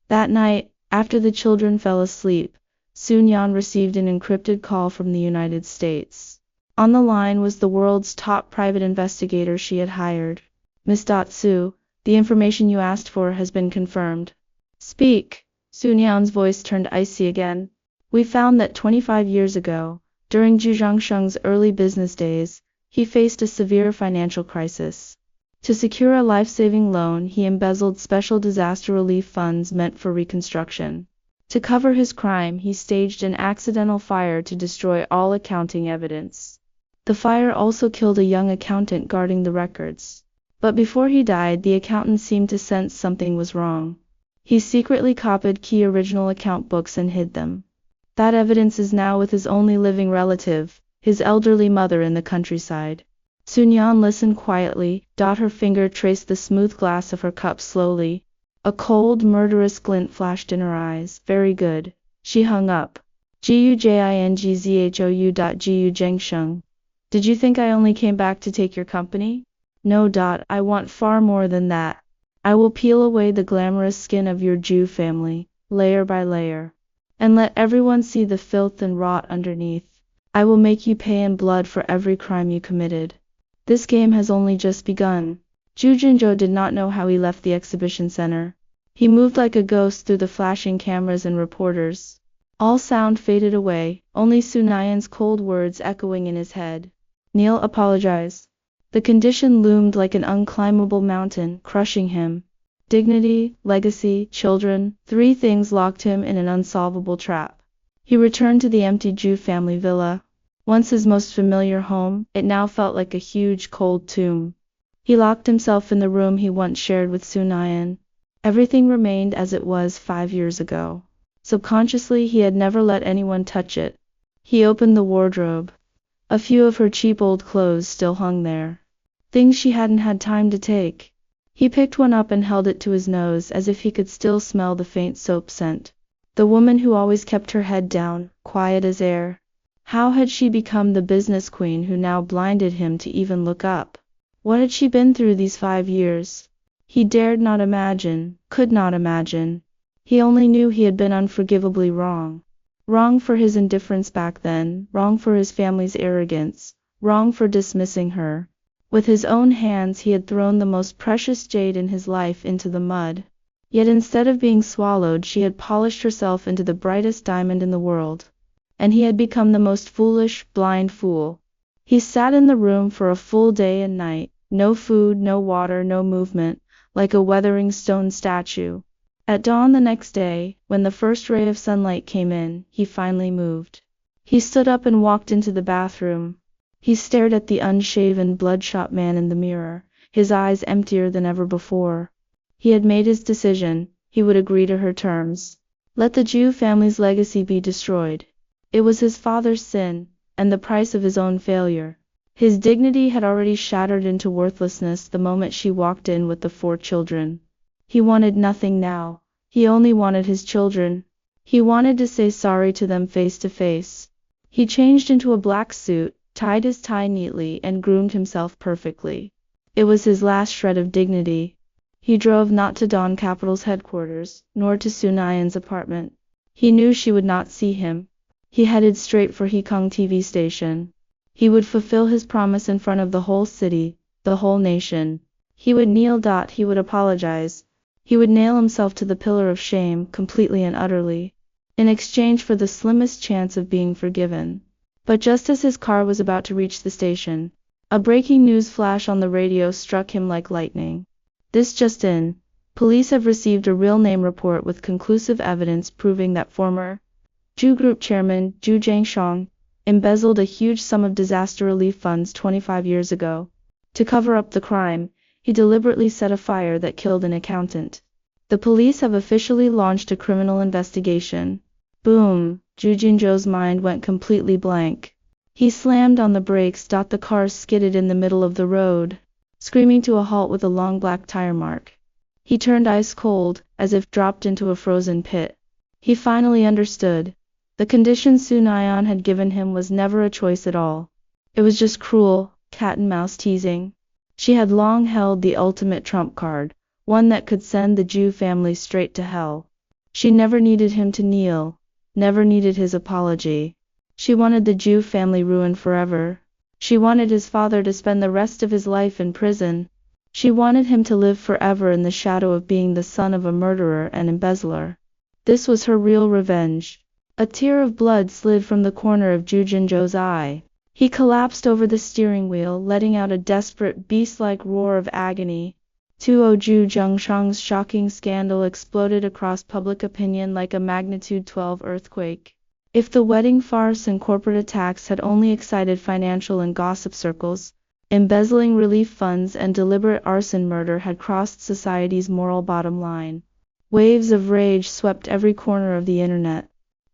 That night, after the children fell asleep, Sun Yan received an encrypted call from the United States. On the line was the world's top private investigator she had hired. Miss Su, the information you asked for has been confirmed. Speak. Sun Yan's voice turned icy again. We found that 25 years ago, during Zhu Zhangsheng's early business days, he faced a severe financial crisis. To secure a life-saving loan, he embezzled special disaster relief funds meant for reconstruction. To cover his crime, he staged an accidental fire to destroy all accounting evidence. The fire also killed a young accountant guarding the records. But before he died, the accountant seemed to sense something was wrong. He secretly copied key original account books and hid them. That evidence is now with his only living relative, his elderly mother in the countryside. Sun Yan listened quietly, her finger traced the smooth glass of her cup slowly. A cold, murderous glint flashed in her eyes. Very good. She hung up. Gujingzhou. Gu Zhengsheng. Did you think I only came back to take your company? No. I want far more than that. I will peel away the glamorous skin of your Zhu family, layer by layer, and let everyone see the filth and rot underneath. I will make you pay in blood for every crime you committed. This game has only just begun. Zhu Jinzhou did not know how he left the exhibition center. He moved like a ghost through the flashing cameras and reporters. All sound faded away, only Sun Yan's cold words echoing in his head. Neil, apologize. The condition loomed like an unclimbable mountain, crushing him. Dignity, legacy, children, three things locked him in an unsolvable trap. He returned to the empty Zhu family villa. Once his most familiar home, it now felt like a huge, cold tomb. He locked himself in the room he once shared with Sun Yan. Everything remained as it was 5 years ago. Subconsciously, he had never let anyone touch it. He opened the wardrobe. A few of her cheap old clothes still hung there. Things she hadn't had time to take. He picked one up and held it to his nose as if he could still smell the faint soap scent. The woman who always kept her head down, quiet as air. How had she become the business queen who now blinded him to even look up? What had she been through these 5 years? He dared not imagine, could not imagine. He only knew he had been unforgivably wrong. Wrong for his indifference back then, wrong for his family's arrogance, wrong for dismissing her. With his own hands he had thrown the most precious jade in his life into the mud. Yet instead of being swallowed, she had polished herself into the brightest diamond in the world. And he had become the most foolish, blind fool. He sat in the room for a full day and night, no food, no water, no movement, like a weathering stone statue. At dawn the next day, when the first ray of sunlight came in, he finally moved. He stood up and walked into the bathroom. He stared at the unshaven, bloodshot man in the mirror, his eyes emptier than ever before. He had made his decision. He would agree to her terms. Let the Zhu family's legacy be destroyed. It was his father's sin, and the price of his own failure. His dignity had already shattered into worthlessness the moment she walked in with the 4 children. He wanted nothing now. He only wanted his children. He wanted to say sorry to them face to face. He changed into a black suit, tied his tie neatly, and groomed himself perfectly. It was his last shred of dignity. He drove not to Dawn Capital's headquarters, nor to Sun Yan's apartment. He knew she would not see him. He headed straight for Hekong TV station. He would fulfill his promise in front of the whole city, the whole nation. He would kneel. He would apologize. He would nail himself to the pillar of shame, completely and utterly, in exchange for the slimmest chance of being forgiven. But just as his car was about to reach the station, a breaking news flash on the radio struck him like lightning. This just in. Police have received a real name report with conclusive evidence proving that former Zhu Group chairman Zhu Zhangsheng embezzled a huge sum of disaster relief funds 25 years ago. To cover up the crime, he deliberately set a fire that killed an accountant. The police have officially launched a criminal investigation. Boom! Zhu Jinzhou's mind went completely blank. He slammed on the brakes. The car skidded in the middle of the road, screaming to a halt with a long black tire mark. He turned ice cold, as if dropped into a frozen pit. He finally understood. The condition Sun Yan had given him was never a choice at all. It was just cruel, cat-and-mouse teasing. She had long held the ultimate trump card, one that could send the Zhu family straight to hell. She never needed him to kneel, never needed his apology. She wanted the Zhu family ruined forever. She wanted his father to spend the rest of his life in prison. She wanted him to live forever in the shadow of being the son of a murderer and embezzler. This was her real revenge. A tear of blood slid from the corner of Ju Jinzhou's eye. He collapsed over the steering wheel, letting out a desperate, beast-like roar of agony. Ju Zhengshang's shocking scandal exploded across public opinion like a magnitude 12 earthquake. If the wedding farce and corporate attacks had only excited financial and gossip circles, embezzling relief funds and deliberate arson murder had crossed society's moral bottom line. Waves of rage swept every corner of the internet.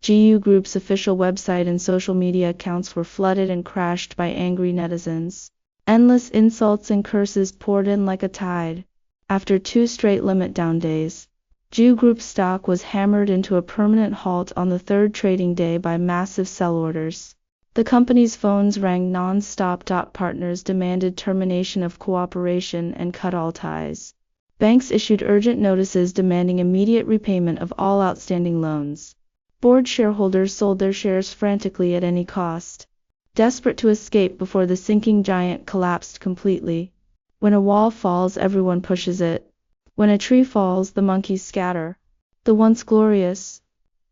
GU Group's official website and social media accounts were flooded and crashed by angry netizens. Endless insults and curses poured in like a tide. After 2 straight limit-down days, GU Group stock was hammered into a permanent halt on the 3rd trading day by massive sell orders. The company's phones rang non-stop. Partners demanded termination of cooperation and cut all ties. Banks issued urgent notices demanding immediate repayment of all outstanding loans. Board shareholders sold their shares frantically at any cost, desperate to escape before the sinking giant collapsed completely. When a wall falls, everyone pushes it. When a tree falls, the monkeys scatter. The once glorious,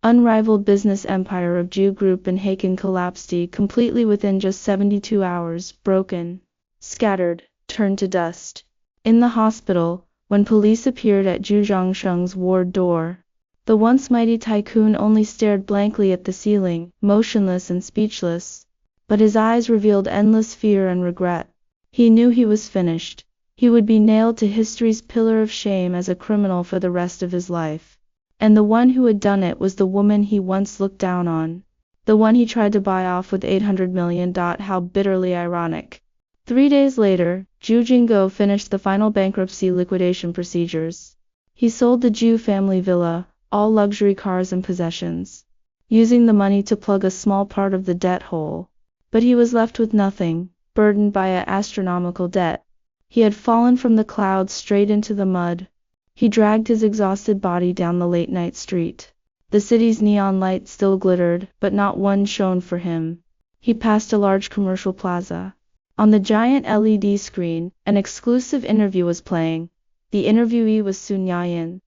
unrivaled business empire of GU Group in Haken collapsed completely within just 72 hours, broken, scattered, turned to dust. In the hospital, when police appeared at Ju Zhengsheng's ward door, the once mighty tycoon only stared blankly at the ceiling, motionless and speechless. But his eyes revealed endless fear and regret. He knew he was finished. He would be nailed to history's pillar of shame as a criminal for the rest of his life. And the one who had done it was the woman he once looked down on. The one he tried to buy off with $800 million. How bitterly ironic. 3 days later, Ju Jinggo finished the final bankruptcy liquidation procedures. He sold the Ju family villa, all luxury cars and possessions, using the money to plug a small part of the debt hole. But he was left with nothing, burdened by an astronomical debt. He had fallen from the clouds straight into the mud. He dragged his exhausted body down the late-night street. The city's neon lights still glittered, but not one shone for him. He passed a large commercial plaza. On the giant LED screen, an exclusive interview was playing. The interviewee was Sun Yayan.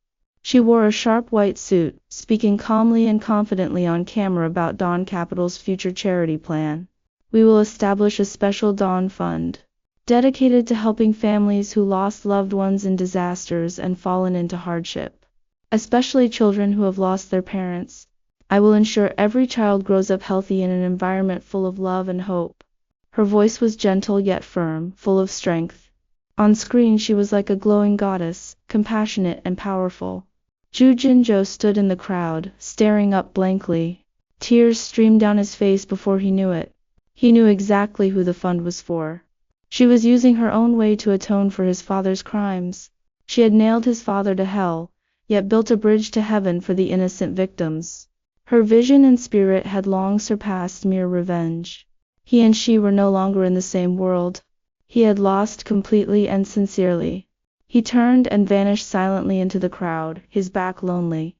She wore a sharp white suit, speaking calmly and confidently on camera about Dawn Capital's future charity plan. We will establish a special Dawn Fund, dedicated to helping families who lost loved ones in disasters and fallen into hardship, especially children who have lost their parents. I will ensure every child grows up healthy in an environment full of love and hope. Her voice was gentle yet firm, full of strength. On screen she was like a glowing goddess, compassionate and powerful. Ju Jinzhou stood in the crowd, staring up blankly. Tears streamed down his face before he knew it. He knew exactly who the fund was for. She was using her own way to atone for his father's crimes. She had nailed his father to hell, yet built a bridge to heaven for the innocent victims. Her vision and spirit had long surpassed mere revenge. He and she were no longer in the same world. He had lost completely and sincerely. He turned and vanished silently into the crowd, his back lonely,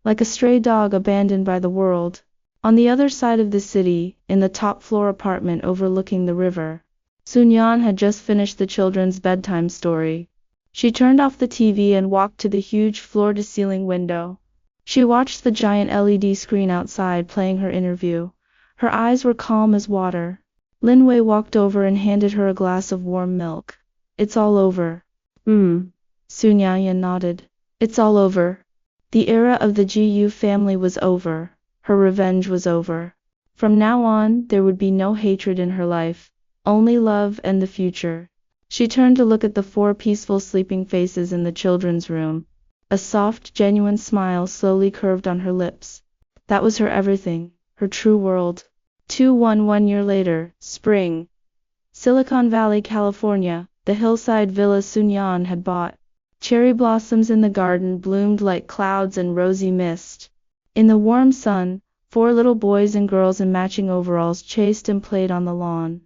like a stray dog abandoned by the world. On the other side of the city, in the top-floor apartment overlooking the river, Sun Yan had just finished the children's bedtime story. She turned off the TV and walked to the huge floor-to-ceiling window. She watched the giant LED screen outside playing her interview. Her eyes were calm as water. Lin Wei walked over and handed her a glass of warm milk. It's all over. Sun Yan nodded. It's all over. The era of the GU family was over. Her revenge was over. From now on, there would be no hatred in her life, only love and the future. She turned to look at the 4 peaceful sleeping faces in the children's room. A soft, genuine smile slowly curved on her lips. That was her everything, her true world. 1 year later, spring. Silicon Valley, California, the hillside villa Sun Yan had bought. Cherry blossoms in the garden bloomed like clouds and rosy mist. In the warm sun, 4 little boys and girls in matching overalls chased and played on the lawn.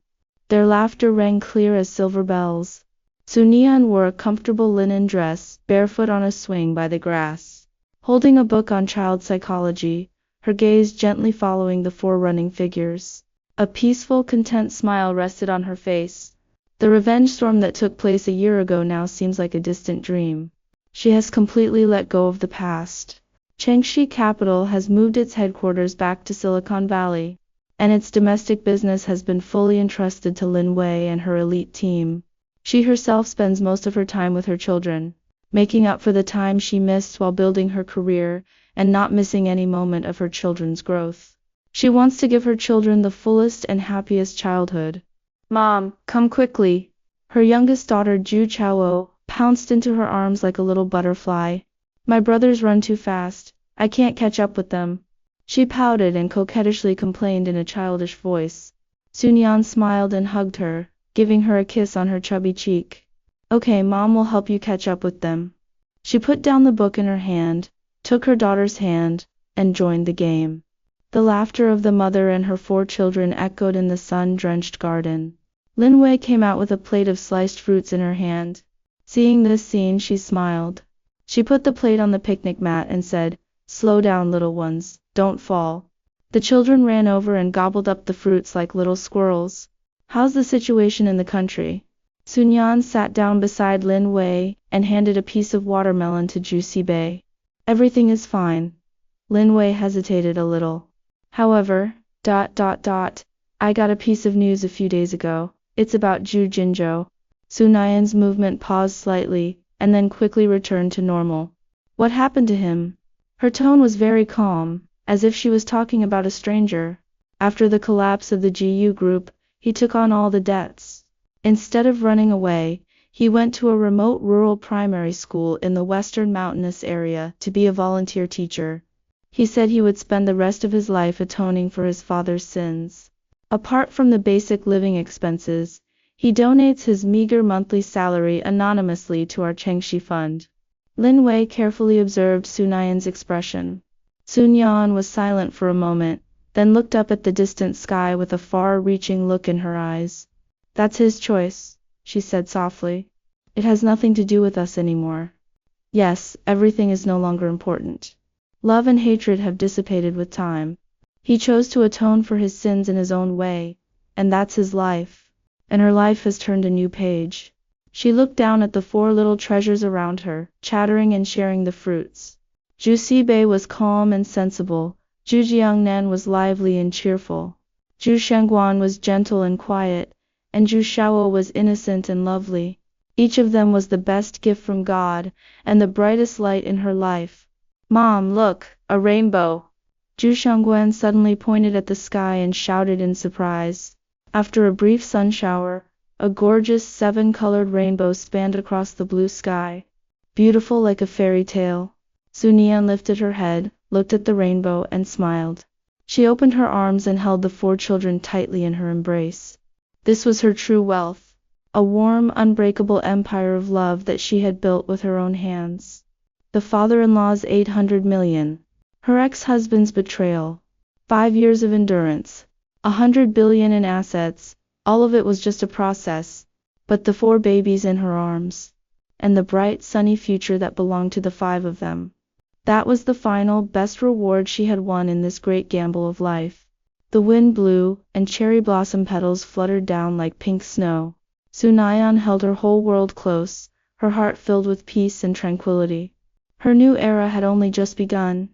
Their laughter rang clear as silver bells. Sun Yan wore a comfortable linen dress, barefoot on a swing by the grass, holding a book on child psychology, her gaze gently following the 4 running figures. A peaceful, content smile rested on her face. The revenge storm that took place a year ago now seems like a distant dream. She has completely let go of the past. Chengxi Capital has moved its headquarters back to Silicon Valley, and its domestic business has been fully entrusted to Lin Wei and her elite team. She herself spends most of her time with her children, making up for the time she missed while building her career, and not missing any moment of her children's growth. She wants to give her children the fullest and happiest childhood. Mom, come quickly. Her youngest daughter Ju Chao pounced into her arms like a little butterfly. My brothers run too fast. I can't catch up with them. She pouted and coquettishly complained in a childish voice. Sun Yan smiled and hugged her, giving her a kiss on her chubby cheek. Okay, Mom will help you catch up with them. She put down the book in her hand, took her daughter's hand, and joined the game. The laughter of the mother and her 4 children echoed in the sun-drenched garden. Lin Wei came out with a plate of sliced fruits in her hand. Seeing this scene, she smiled. She put the plate on the picnic mat and said, "Slow down, little ones, don't fall." The children ran over and gobbled up the fruits like little squirrels. How's the situation in the country? Sun Yan sat down beside Lin Wei and handed a piece of watermelon to Ju Sibei. Everything is fine. Lin Wei hesitated a little. However, I got a piece of news a few days ago. It's about Zhu Jinzhou. Sun Yan's movement paused slightly, and then quickly returned to normal. What happened to him? Her tone was very calm, as if she was talking about a stranger. After the collapse of the GU group, he took on all the debts. Instead of running away, he went to a remote rural primary school in the western mountainous area to be a volunteer teacher. He said he would spend the rest of his life atoning for his father's sins. Apart from the basic living expenses, he donates his meager monthly salary anonymously to our Chengxi fund. Lin Wei carefully observed Sun Yan's expression. Sun Yan was silent for a moment, then looked up at the distant sky with a far-reaching look in her eyes. That's his choice, she said softly. It has nothing to do with us anymore. Yes, everything is no longer important. Love and hatred have dissipated with time. He chose to atone for his sins in his own way, and that's his life. And her life has turned a new page. She looked down at the 4 little treasures around her, chattering and sharing the fruits. Ju Sibei was calm and sensible, Ju Jiangnan was lively and cheerful, Ju Shengguan was gentle and quiet, and Ju Xiao was innocent and lovely. Each of them was the best gift from God, and the brightest light in her life. Mom, look, a rainbow! Ju Shengguan suddenly pointed at the sky and shouted in surprise. After a brief sun shower, a gorgeous 7-colored rainbow spanned across the blue sky. Beautiful like a fairy tale. Sun Yan lifted her head, looked at the rainbow, and smiled. She opened her arms and held the 4 children tightly in her embrace. This was her true wealth, a warm, unbreakable empire of love that she had built with her own hands. The father-in-law's 800 million. Her ex-husband's betrayal. 5 years of endurance. 100 billion in assets, all of it was just a process, but the 4 babies in her arms, and the bright sunny future that belonged to the 5 of them. That was the final, best reward she had won in this great gamble of life. The wind blew, and cherry blossom petals fluttered down like pink snow. Sun Yan held her whole world close, her heart filled with peace and tranquility. Her new era had only just begun.